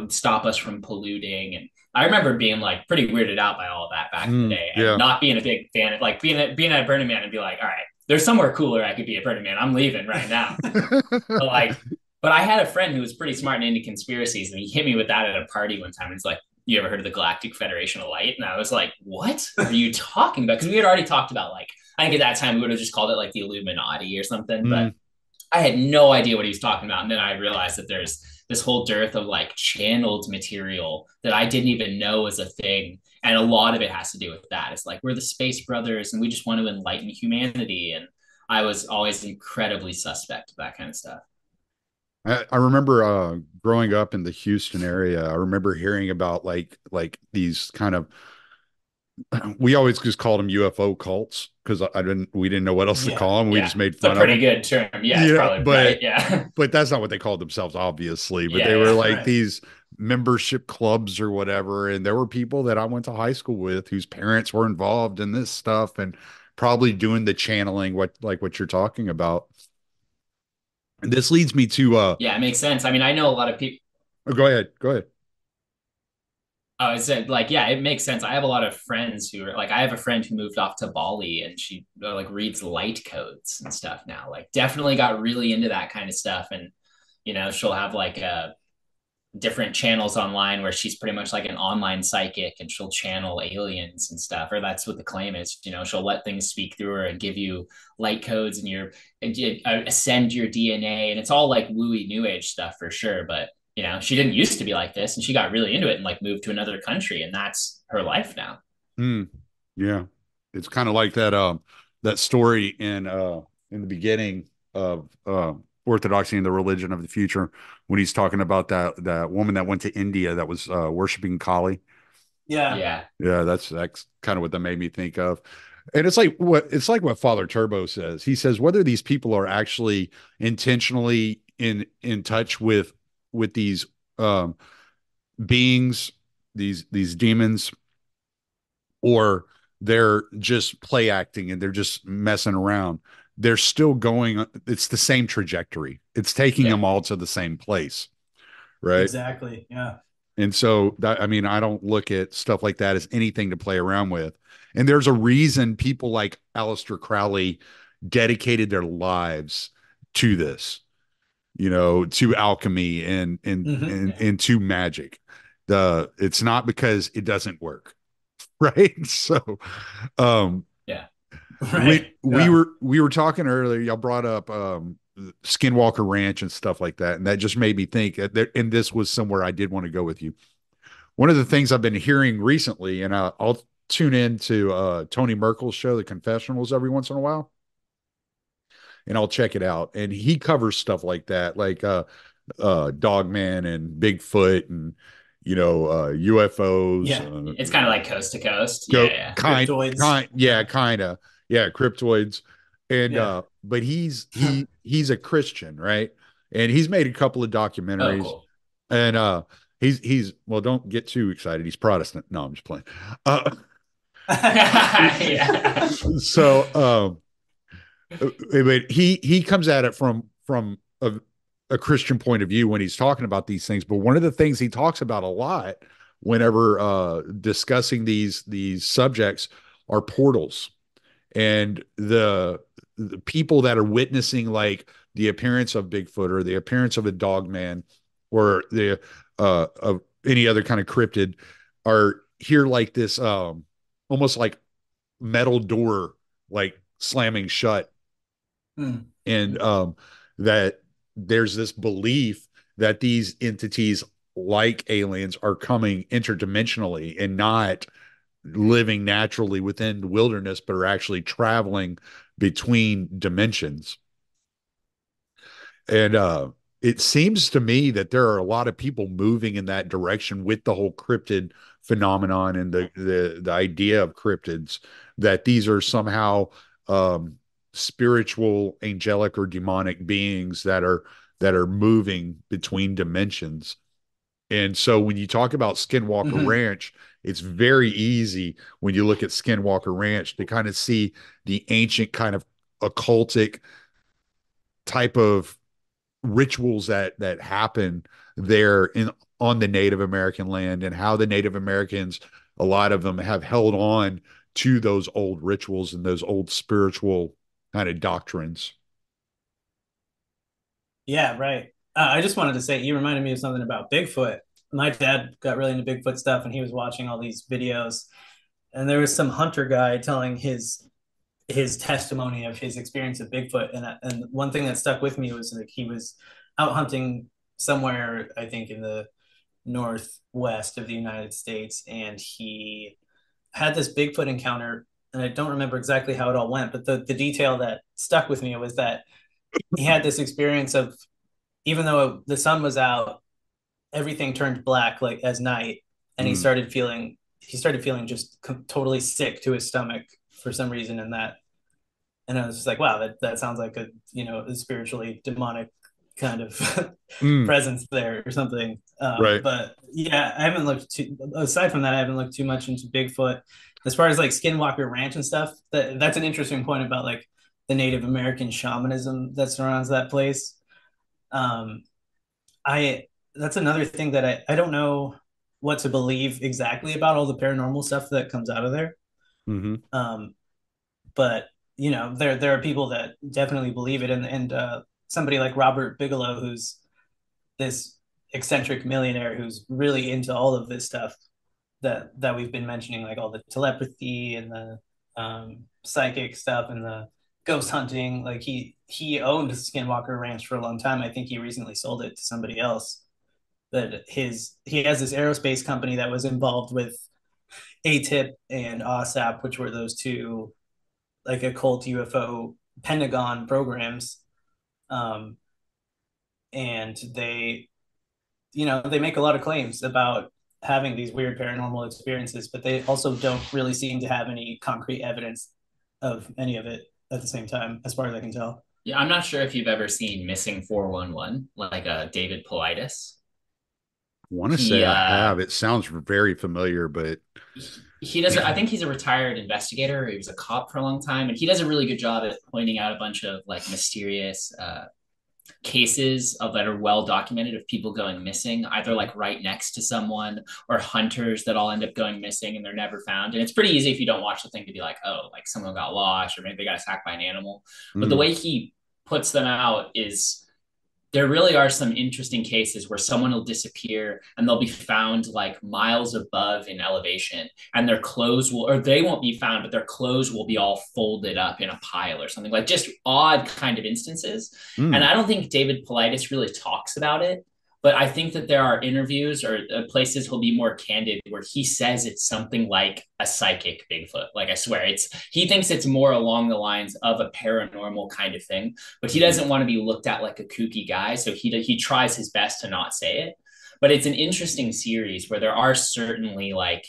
stop us from polluting. And I remember being like pretty weirded out by all of that back in the day, and Yeah. not being a big fan of like being at Burning Man and be like, all right, there's somewhere cooler I could be at Burning Man. I'm leaving right now. But like, but I had a friend who was pretty smart and into conspiracies, and he hit me with that at a party one time. And he's like, "You ever heard of the Galactic Federation of Light?" And I was like, "What are you talking about?" Because we had already talked about like, I think at that time we would have just called it like the Illuminati or something. But I had no idea what he was talking about. And then I realized that there's this whole dearth of like channeled material that I didn't even know was a thing. And a lot of it has to do with that. It's like, we're the space brothers and we just want to enlighten humanity. And I was always incredibly suspect of that kind of stuff. I remember growing up in the Houston area. I remember hearing about like these kind of, we always just called them UFO cults because we didn't know what else to Yeah. call them. We Yeah. just made It's a fun of pretty them. good term. Yeah, it's probably right. Yeah. But that's not what they called themselves, obviously. But Yeah, they were yeah. like Right. these membership clubs or whatever. And there were people that I went to high school with whose parents were involved in this stuff and probably doing the channeling, what you're talking about. And this leads me to Yeah, it makes sense. I mean, I know a lot of people. oh, go ahead. Go ahead. Oh, I said like, yeah, it makes sense. I have a lot of friends who are like, I have a friend who moved off to Bali and she like reads light codes and stuff now. Like, definitely got really into that kind of stuff. And, she'll have like different channels online where she's pretty much like an online psychic and she'll channel aliens and stuff. Or that's what the claim is. She'll let things speak through her and give you light codes and ascend your DNA. And it's all like wooey new age stuff for sure. But she didn't used to be like this, and she got really into it and like moved to another country, and that's her life now. Mm, yeah. It's kind of like that story in the beginning of Orthodoxy and the Religion of the Future, when he's talking about that woman that went to India that was worshiping Kali. Yeah. Yeah. Yeah, that's kind of what that made me think of. And it's like what Father Turbo says. He says whether these people are actually intentionally in touch with these um beings, these demons, or they're just play acting and they're just messing around. They're still going, it's the same trajectory. It's taking Yeah. them all to the same place, right? Exactly. Yeah. And so that, I mean, I don't look at stuff like that as anything to play around with. And there's a reason people like Aleister Crowley dedicated their lives to this, to alchemy Yeah. and to magic. It's not because it doesn't work, right? So, um, Yeah. Right. Yeah. we were talking earlier. Y'all brought up Skinwalker Ranch and stuff like that, and that just made me think. And this was somewhere I did want to go with you. One of the things I've been hearing recently, and I'll tune in to Tony Merkel's show, The Confessionals, every once in a while, and I'll check it out. And he covers stuff like that, like Dogman and Bigfoot and UFOs. Yeah. It's kind of like coast to coast. Yeah. Go Yeah. Cryptoids. yeah, kind of, yeah, cryptoids. And Yeah. but he's a Christian, right? And he's made a couple of Oh, documentaries. cool. And he's well, don't get too excited. He's Protestant. No, I'm just playing. Yeah. So but he comes at it from a Christian point of view when he's talking about these things. But one of the things he talks about a lot whenever discussing these subjects are portals, and the people that are witnessing like the appearance of Bigfoot or the appearance of a dog man or the of any other kind of cryptid are here like this almost like metal door like slamming shut, Hmm. and that there's this belief that these entities like aliens are coming interdimensionally and not living naturally within the wilderness, but are actually traveling between dimensions. And it seems to me that there are a lot of people moving in that direction with the whole cryptid phenomenon and the idea of cryptids, that these are somehow spiritual, angelic, or demonic beings that are moving between dimensions. And so when you talk about Skinwalker Hmm. Ranch, it's very easy when you look at Skinwalker Ranch to kind of see the ancient kind of occultic type of rituals that happen there in on the Native American land, and how the Native Americans, a lot of them have held on to those old rituals and those old spiritual kind of doctrines. Yeah. Right. I just wanted to say, you reminded me of something about Bigfoot. My dad got really into Bigfoot stuff, and he was watching all these videos. And there was some hunter guy telling his testimony of his experience of Bigfoot. And one thing that stuck with me was like he was out hunting somewhere, I think in the northwest of the United States, and he had this Bigfoot encounter. And I don't remember exactly how it all went, but the detail that stuck with me was that he had this experience of, even though the sun was out, everything turned black like as night, and Mm, he started feeling just totally sick to his stomach for some reason. And I was just like, wow, that sounds like a spiritually demonic kind of mm, presence there or something. right. But yeah, I haven't looked too. Aside from that, I haven't looked too much into Bigfoot. As far as like Skinwalker Ranch and stuff, that's an interesting point about like the Native American shamanism that surrounds that place. Um, I That's another thing that I don't know what to believe exactly about all the paranormal stuff that comes out of there. Mm-hmm. Um, but there are people that definitely believe it, and somebody like Robert Bigelow, who's this eccentric millionaire who's really into all of this stuff that we've been mentioning, like all the telepathy and the psychic stuff and the ghost hunting. Like he owned Skinwalker Ranch for a long time. I think he recently sold it to somebody else. But he has this aerospace company that was involved with ATIP and OSAP, which were those two like occult UFO Pentagon programs. Um, and they make a lot of claims about having these weird paranormal experiences, but they also don't really seem to have any concrete evidence of any of it at the same time, as far as I can tell. Yeah, I'm not sure if you've ever seen Missing 411, like David Paulides. I want to He say I have. It sounds very familiar, but he does. I think he's a retired investigator. He was a cop for a long time, and he does a really good job at pointing out a bunch of like mysterious cases of that are well documented of people going missing, either like right next to someone or hunters that all end up going missing and they're never found. And it's pretty easy if you don't watch the thing to be like, oh, like someone got lost or maybe they got attacked by an animal. But the way he puts them out is there really are some interesting cases where someone will disappear and they'll be found like miles above in elevation and their clothes will, or they won't be found, but their clothes will be all folded up in a pile or something, like just odd kind of instances. And I don't think David Paulides really talks about it, but I think that there are interviews or places he'll be more candid where he says it's something like a psychic Bigfoot. Like I swear, he thinks it's more along the lines of a paranormal kind of thing, but he doesn't want to be looked at like a kooky guy, so he tries his best to not say it. But it's an interesting series where there are certainly like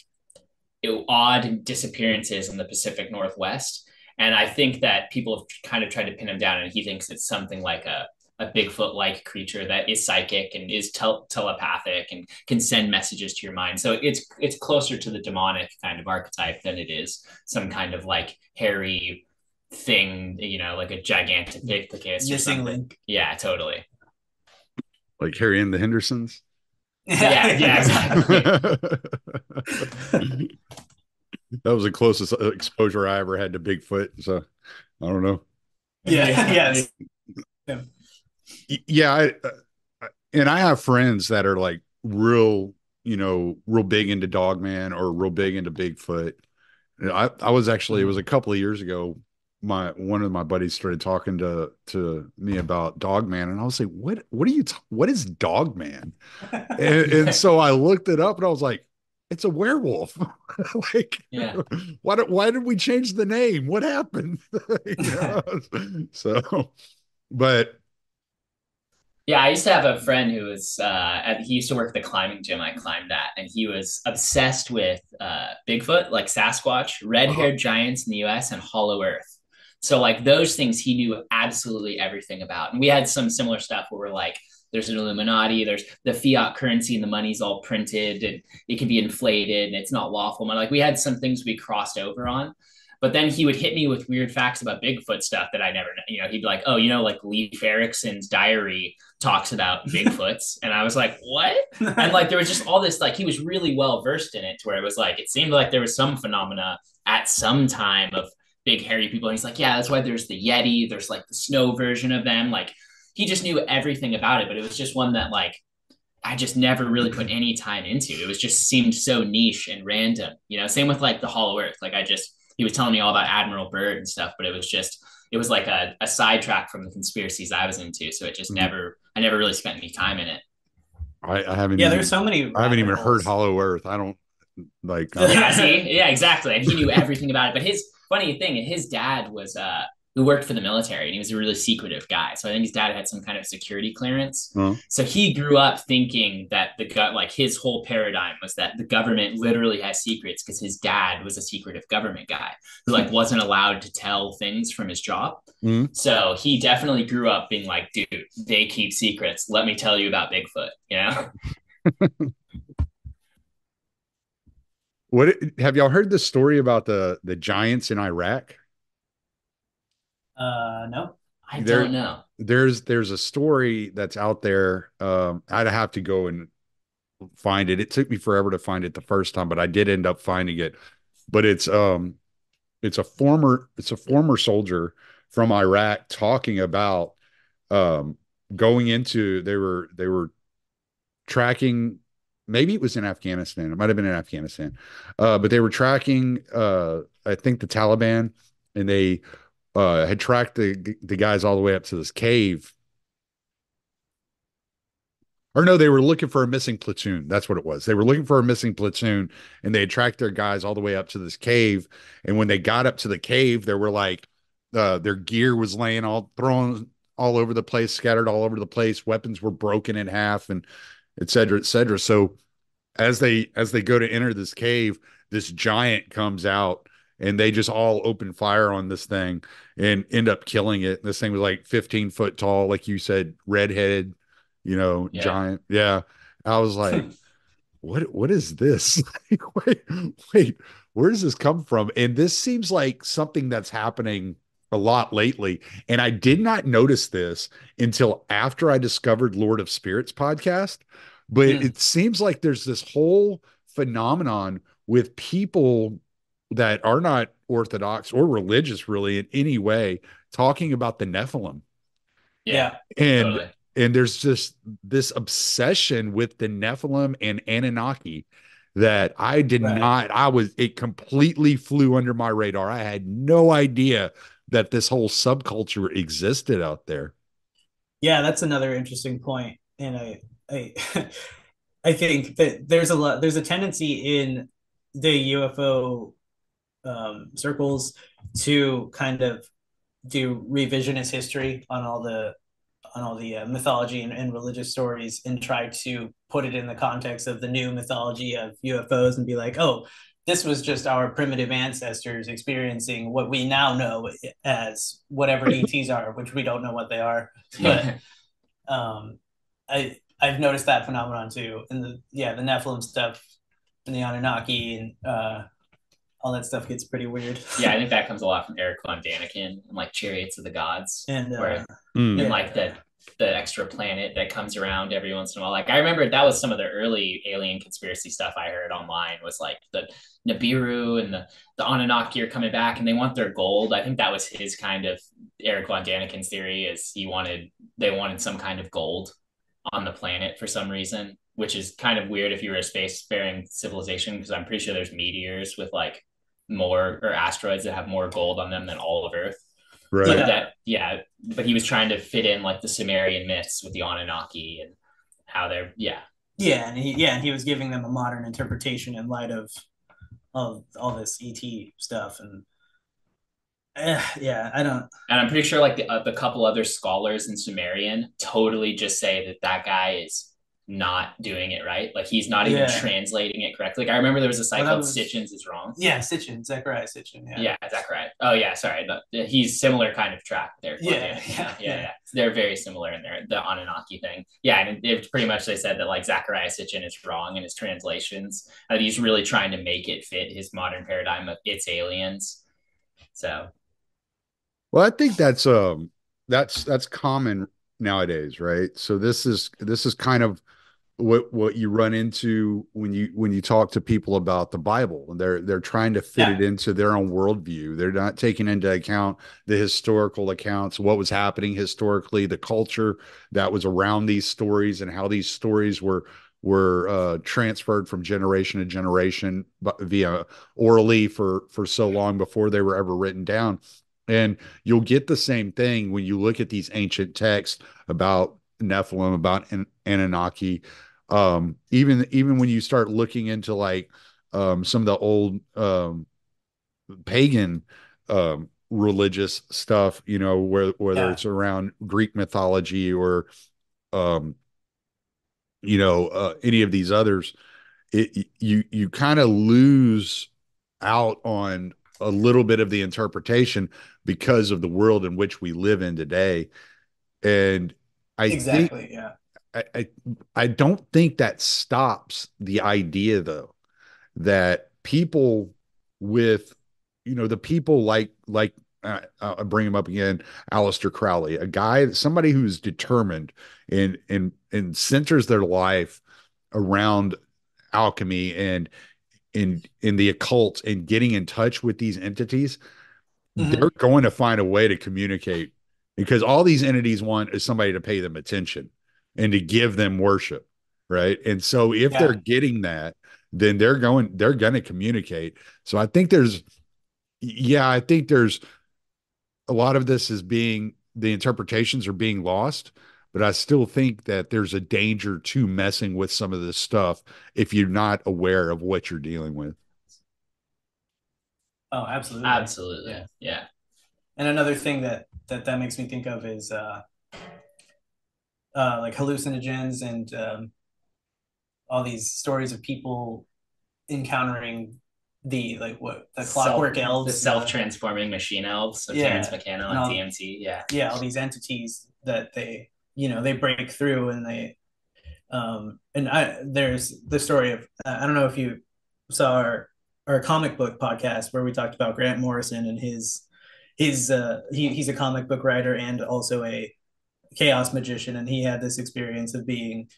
odd disappearances in the Pacific Northwest, and I think that people have kind of tried to pin him down, and he thinks it's something like a Bigfoot-like creature that is psychic and is telepathic and can send messages to your mind. So it's closer to the demonic kind of archetype than it is some kind of like hairy thing, like a gigantic Bigfoot missing link. Yeah, totally. Like Harry and the Hendersons. Yeah, exactly. That was the closest exposure I ever had to Bigfoot. So I don't know. Yeah. Yeah. And I have friends that are like real big into Dogman or real big into Bigfoot. I was actually, it was a couple of years ago. One of my buddies started talking to me about Dogman, and I was like, what is Dogman? and so I looked it up and I was like, it's a werewolf. Like, yeah. Why did we change the name? What happened? So, but yeah, I used to have a friend who was he used to work at the climbing gym I climbed at, and he was obsessed with Bigfoot, like Sasquatch, red-haired giants in the US, and Hollow Earth. So like those things he knew absolutely everything about. And we had some similar stuff where we're like, there's an Illuminati, there's the fiat currency and the money's all printed and it can be inflated and it's not lawful. Like we had some things we crossed over on. But then he would hit me with weird facts about Bigfoot stuff that I never know. He'd be like, oh, like Leif Erikson's diary talks about Bigfoots. And I was like, what? And like, there was just all this, like, he was really well versed in it to where it was like, it seemed like there was some phenomena at some time of big hairy people. And he's like, yeah, that's why there's the Yeti. There's like the snow version of them. Like, he just knew everything about it. But it was just one that like, I just never really put any time into. It was just seemed so niche and random, same with like the Hollow Earth. Like he was telling me all about Admiral Byrd and stuff, but it was like a sidetrack from the conspiracies I was into. So it just I never really spent any time in it. I haven't. Yeah, there's so many. I haven't even heard Hollow Earth. I don't like. Yeah, see? Yeah, exactly. And he knew everything about it. But his funny thing, his dad was who worked for the military, and he was a really secretive guy. So I think his dad had some kind of security clearance. So he grew up thinking that his whole paradigm was that the government literally has secrets because his dad was a secretive government guy who like wasn't allowed to tell things from his job. So he definitely grew up being like, dude, they keep secrets. Let me tell you about Bigfoot, What have y'all heard the story about the giants in Iraq? No, I don't know. There's a story that's out there. I'd have to go and find it. It took me forever to find it the first time, but I did end up finding it. But it's a former soldier from Iraq talking about going into they were tracking, maybe it was in Afghanistan. It might have been in Afghanistan. But they were tracking I think the Taliban, and they had tracked the guys all the way up to this cave. Or no, they were looking for a missing platoon. That's what it was. They were looking for a missing platoon, and they had tracked their guys all the way up to this cave. And when they got up to the cave, there were like their gear was laying all thrown all over the place, scattered all over the place. Weapons were broken in half, and et cetera, et cetera. So as they go to enter this cave, this giant comes out, and they just all open fire on this thing and end up killing it. This thing was like 15 foot tall, like you said, redheaded, Yeah. giant. Yeah. I was like, what is this? wait, wait, where does this come from? And this seems like something that's happening a lot lately. And I did not notice this until after I discovered Lord of Spirits podcast. But Hmm. it seems like there's this whole phenomenon with people that are not Orthodox or religious really in any way talking about the Nephilim. Yeah. Yeah. And Totally. and there's just this obsession with the Nephilim and Anunnaki that I did Right. not, it completely flew under my radar. I had no idea that this whole subculture existed out there. Yeah, that's another interesting point. And I I think that there's a tendency in the UFO circles to kind of do revisionist history on all the mythology and religious stories and try to put it in the context of the new mythology of UFOs and be like, oh, this was just our primitive ancestors experiencing what we now know as whatever ETs are, which we don't know what they are. But um, I've noticed that phenomenon too, and the Nephilim stuff and the Anunnaki and all that stuff gets pretty weird. Yeah, I think that comes a lot from Eric von Daniken and like Chariots of the Gods, And where Mm. and yeah, like the extra planet that comes around every once in a while. Like I remember that was some of the early alien conspiracy stuff I heard online was like the Nibiru and the Anunnaki are coming back and they want their gold. I think that was his kind of Eric von Daniken's theory is they wanted some kind of gold on the planet for some reason, which is kind of weird if you were a spacefaring civilization because I'm pretty sure there's meteors with like more or asteroids that have more gold on them than all of Earth. Right. But yeah, but he was trying to fit in like the Sumerian myths with the Anunnaki and how they're and he was giving them a modern interpretation in light of all this ET stuff, and yeah, I don't. and I'm pretty sure like the couple other scholars in Sumerian totally just say that that guy is not doing it right. Like he's not even Yeah, translating it correctly. Like I remember there was a well, site that called was Sitchin's is wrong. yeah, Sitchin, Zechariah Sitchin. Yeah, Yeah, is that correct? Oh yeah, sorry. He's similar kind of track there. yeah, Yeah. They're very similar in there. The Anunnaki thing. Yeah, and it pretty much they said that like Zachariah Sitchin is wrong in his translations. That he's really trying to make it fit his modern paradigm of it's aliens. So Well, I think that's common nowadays, right? So this is kind of what you run into when you talk to people about the Bible. They're trying to fit yeah. it into their own worldview. They're not taking into account the historical accounts, what was happening historically, the culture that was around these stories, and how these stories were transferred from generation to generation via orally for so long before they were ever written down. And you'll get the same thing when you look at these ancient texts about Nephilim, about Anunnaki. Even when you start looking into like some of the old pagan religious stuff, whether Yeah, it's around Greek mythology or um, any of these others, you kind of lose out on a little bit of the interpretation because of the world in which we live in today. And I think exactly. Yeah. I I don't think that stops the idea though that people with the people like I'll bring him up again, Aleister Crowley, somebody who's determined and centers their life around alchemy and in the occult and getting in touch with these entities. They're Hmm. going to find a way to communicate because all these entities want is somebody to pay them attention and to give them worship, right? And so if they're Yeah, getting that, then they're going to communicate. So I think there's a lot of this is being the interpretations are being lost, but I still think that there's a danger to messing with some of this stuff if you're not aware of what you're dealing with. Oh, absolutely. Absolutely. Yeah. And another thing that makes me think of is like hallucinogens and all these stories of people encountering the clockwork elves, the self-transforming machine elves of Terrence McKenna on DMT. Yeah, all these entities that they break through, and there's the story of I don't know if you saw our comic book podcast where we talked about Grant Morrison and he's a comic book writer and also a chaos magician, and he had this experience of being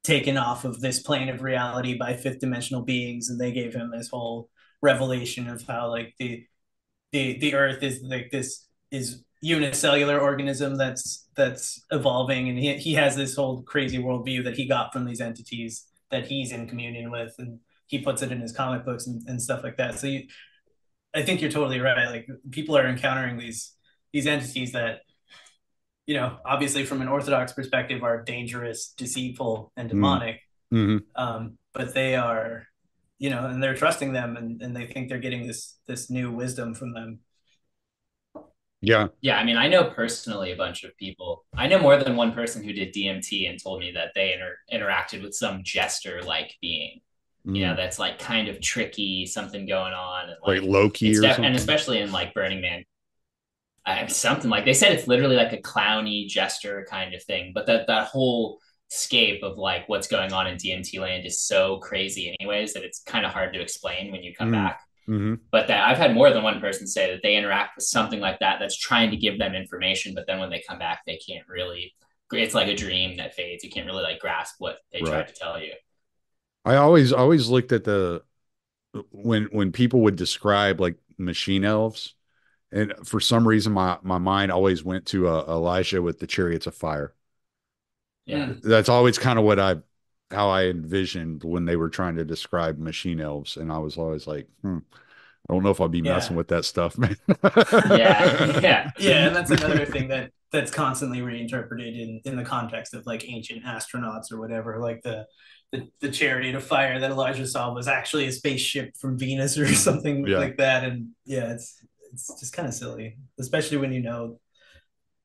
taken off of this plane of reality by fifth dimensional beings, and they gave him this whole revelation of how like the earth is like this is unicellular organism that's evolving, and he has this whole crazy worldview that he got from these entities that he's in communion with, and he puts it in his comic books and stuff like that. So I think you're totally right. Like people are encountering these entities that, obviously from an Orthodox perspective are dangerous, deceitful, and demonic. Mm-hmm. But they are, and they're trusting them, and they think they're getting this new wisdom from them. Yeah. Yeah. I mean, I know personally a bunch of people. I know more than one person who did DMT and told me that they interacted with some jester-like being. That's like kind of tricky, something going on, and like Loki or something. And especially in like Burning Man, something like they said it's literally like a clowny jester kind of thing. But that whole scape of like what's going on in DMT land is so crazy, anyways, that it's kind of hard to explain when you come back. Mm-hmm. But that I've had more than one person say that they interact with something like that that's trying to give them information, but then when they come back, they can't really. It's like a dream that fades. You can't really like grasp what they tried to tell you. I always looked at when people would describe like machine elves, and for some reason my mind always went to Elijah with the chariots of fire. Yeah, that's always kind of how I envisioned when they were trying to describe machine elves, and I was always like, I don't know if I'll be messing with that stuff, man. yeah. And that's another thing that's constantly reinterpreted in the context of like ancient astronauts or whatever. Like the chariot of fire that Elijah saw was actually a spaceship from Venus or something like that. And it's just kind of silly, especially when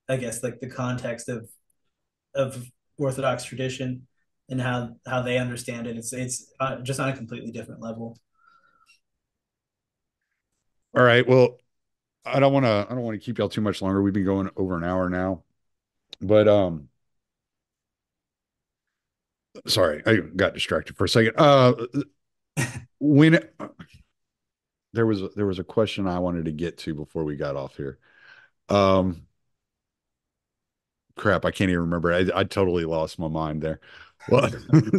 I guess like the context of Orthodox tradition and how they understand it. It's just on a completely different level. All right. Well, I don't want to keep y'all too much longer. We've been going over an hour now, but sorry, I got distracted for a second. When there was a question I wanted to get to before we got off here. Crap, I can't even remember. I totally lost my mind there. Well,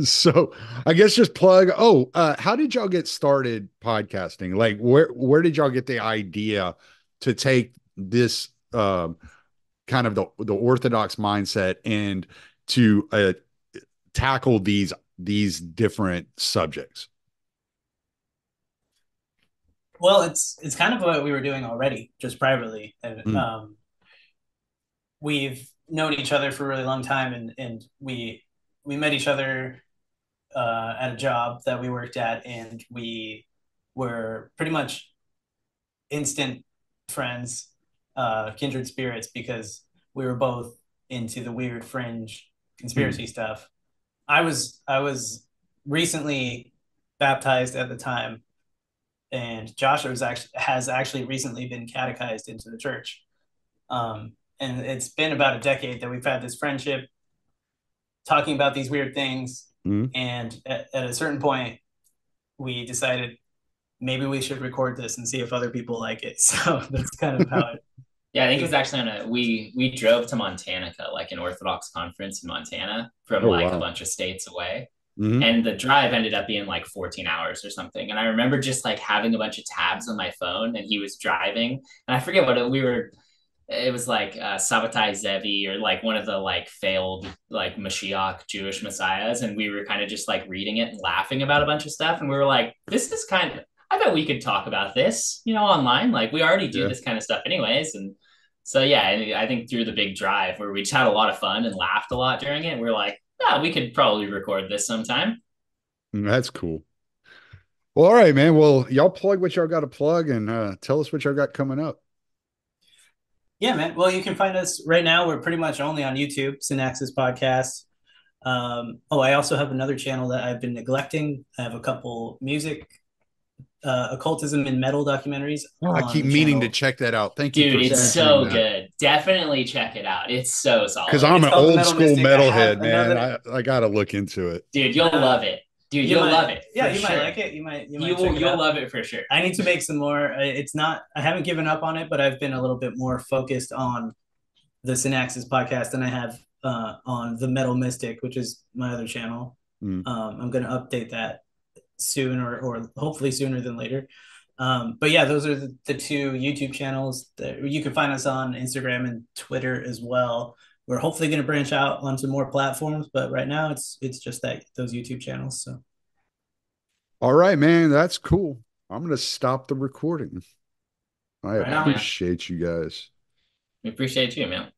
so I guess just plug. How did y'all get started podcasting? Like, where did y'all get the idea to take this kind of the Orthodox mindset and to tackle these different subjects? Well, it's kind of what we were doing already, just privately, and we've known each other for a really long time, and we met each other at a job that we worked at, and we were pretty much instant friends, kindred spirits, because we were both into the weird fringe conspiracy stuff. I was recently baptized at the time, and Josh has actually recently been catechized into the church. And it's been about a decade that we've had this friendship, talking about these weird things. And at a certain point, we decided maybe we should record this and see if other people like it. So that's kind of how it. Yeah, I think it was actually we drove to Montana, like an Orthodox conference in Montana from a bunch of states away. And the drive ended up being like 14 hours or something. And I remember just like having a bunch of tabs on my phone, and he was driving, and I forget it was like Sabbatai Zevi, or like one of the like failed like Mashiach Jewish messiahs. And we were kind of just like reading it and laughing about a bunch of stuff. And we were like, this is I bet we could talk about this, online. Like we already do this kind of stuff anyways. And So yeah, I think through the big drive where we just had a lot of fun and laughed a lot during it, we're like, yeah, we could probably record this sometime. That's cool. Well, all right, man. Well, y'all plug what y'all got to plug and tell us what y'all got coming up. Yeah, man. Well, you can find us right now. We're pretty much only on YouTube, Synaxis Podcast. I also have another channel that I've been neglecting. I have a couple music, occultism and metal documentaries Oh, I on keep the meaning channel. to check that out. Thank you Dude, for it's mentioning so that. good. Definitely check it out. It's so Because solid. I'm It's an called The old Metal school Mystic. I have metalhead, man. another. I got to look into it. Dude, you'll love it. Dude, You you'll might, love it. yeah, For you sure. might like it. You might You check will it you'll out. love it for sure. I need to make some more. It's not. I haven't given up on it, but I've been a little bit more focused on the Synaxis podcast than I have on the Metal Mystic, which is my other channel. Mm. I'm going to update that soon, or hopefully sooner than later. But yeah, those are the two YouTube channels that you can find us on Instagram and Twitter as well. We're hopefully going to branch out onto more platforms, but right now it's just that those YouTube channels. So All right, man. That's cool. I'm going to stop the recording. I right on. appreciate you guys. We appreciate you, man.